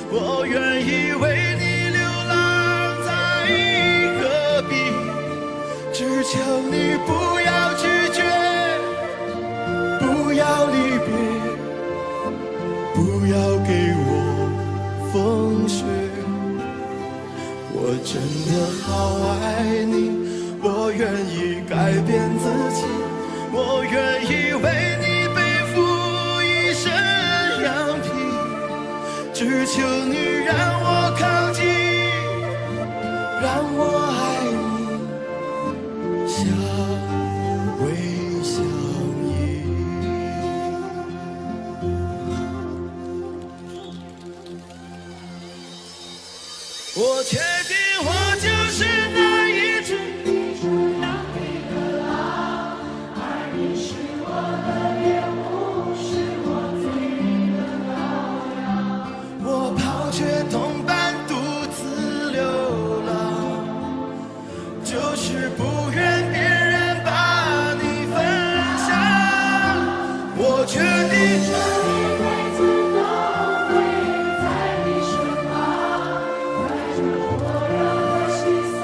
我愿意为你流浪在戈壁，只求你不要拒绝，不要离别，不要给我风雪。我真的好爱你，我愿意改变自己，我愿意为你背负一身羊皮，只求你让我靠近，让我爱你，相偎相依。我确定我就是那一只我抛却同伴独自流浪，就是不愿别人把你分享。我决定每次都会在你身旁，带着我让我心碎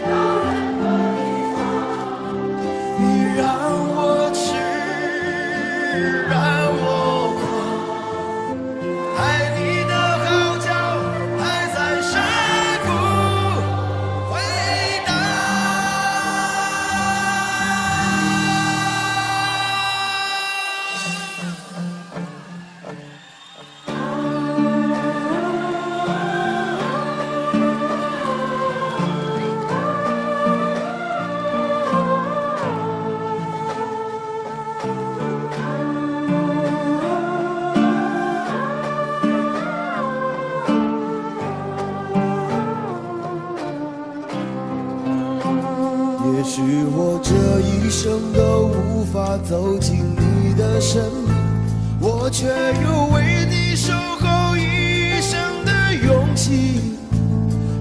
到任何地方。你让我痴，让我狂，爱你的号角还在山谷回荡。也许我这一生都无法走进你的生命，我却有为你守候一生的勇气，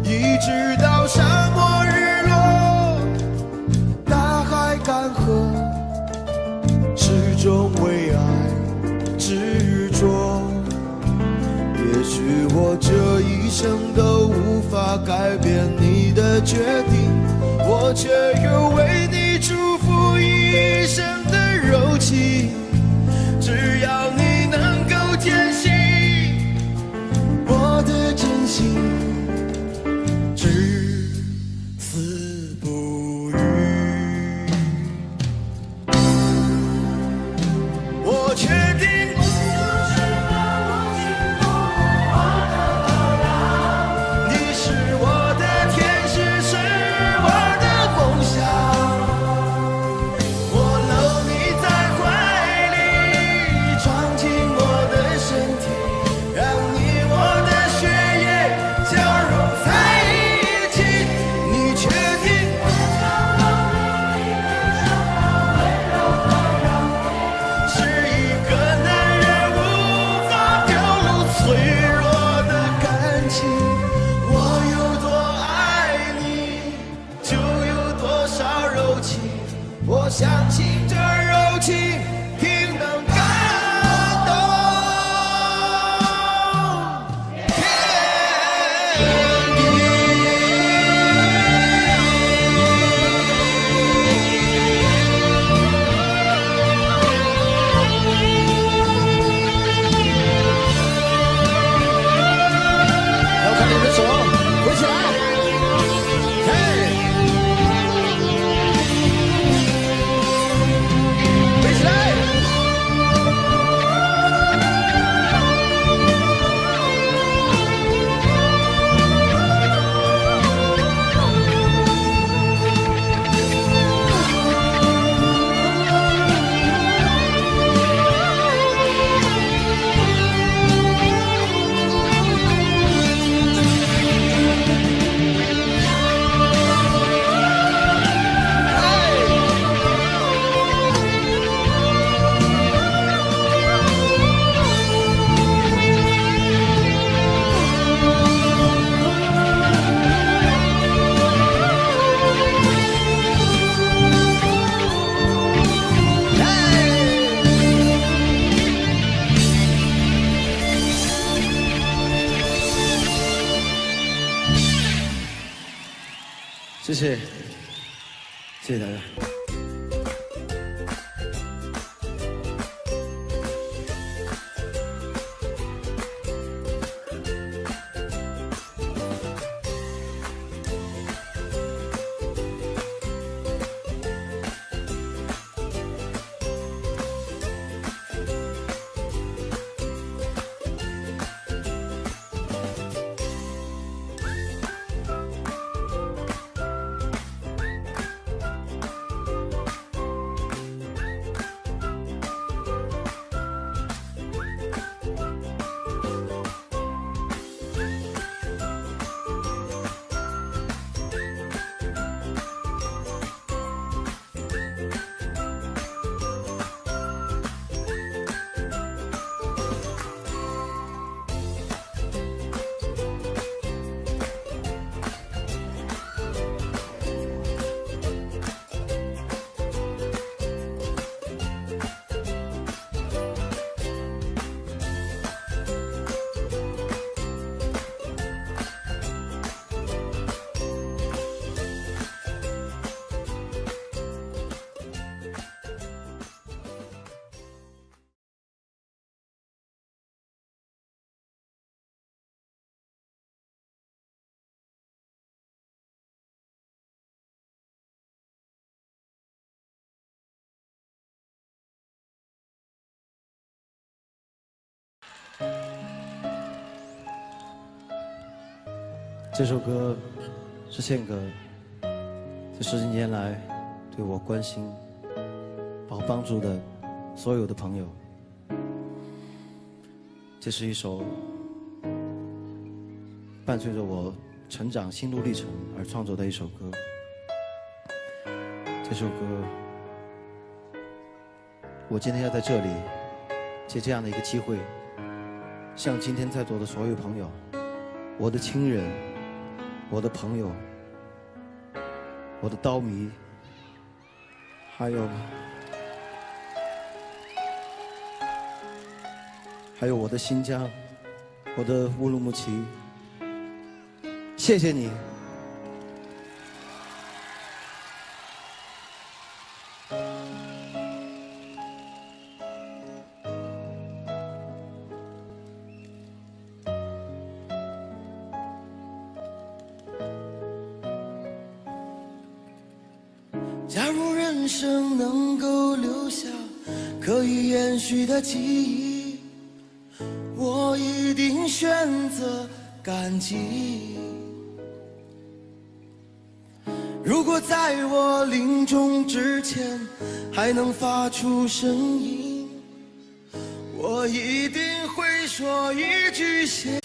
一直到沙漠日落，大海干涸，始终为爱执着。也许我这一生都无法改变你的决定，我却有为你祝福一生的柔情。只要你能够坚信我的真心，至死不渝。我确定你是我的天使，是我的梦想，我搂你在怀谢谢，谢谢大家。这首歌是献给这10几年来对我关心、把我帮助的所有的朋友。这是一首伴随着我成长心路历程而创作的一首歌。这首歌，我今天要在这里借这样的一个机会，向今天在座的所有朋友、我的亲人、我的朋友、我的刀迷，还有我的新疆、我的乌鲁木齐，谢谢你。假如人生能够留下可以延续的记忆，我一定选择感激。如果在我临终之前还能发出声音，我一定会说一句谢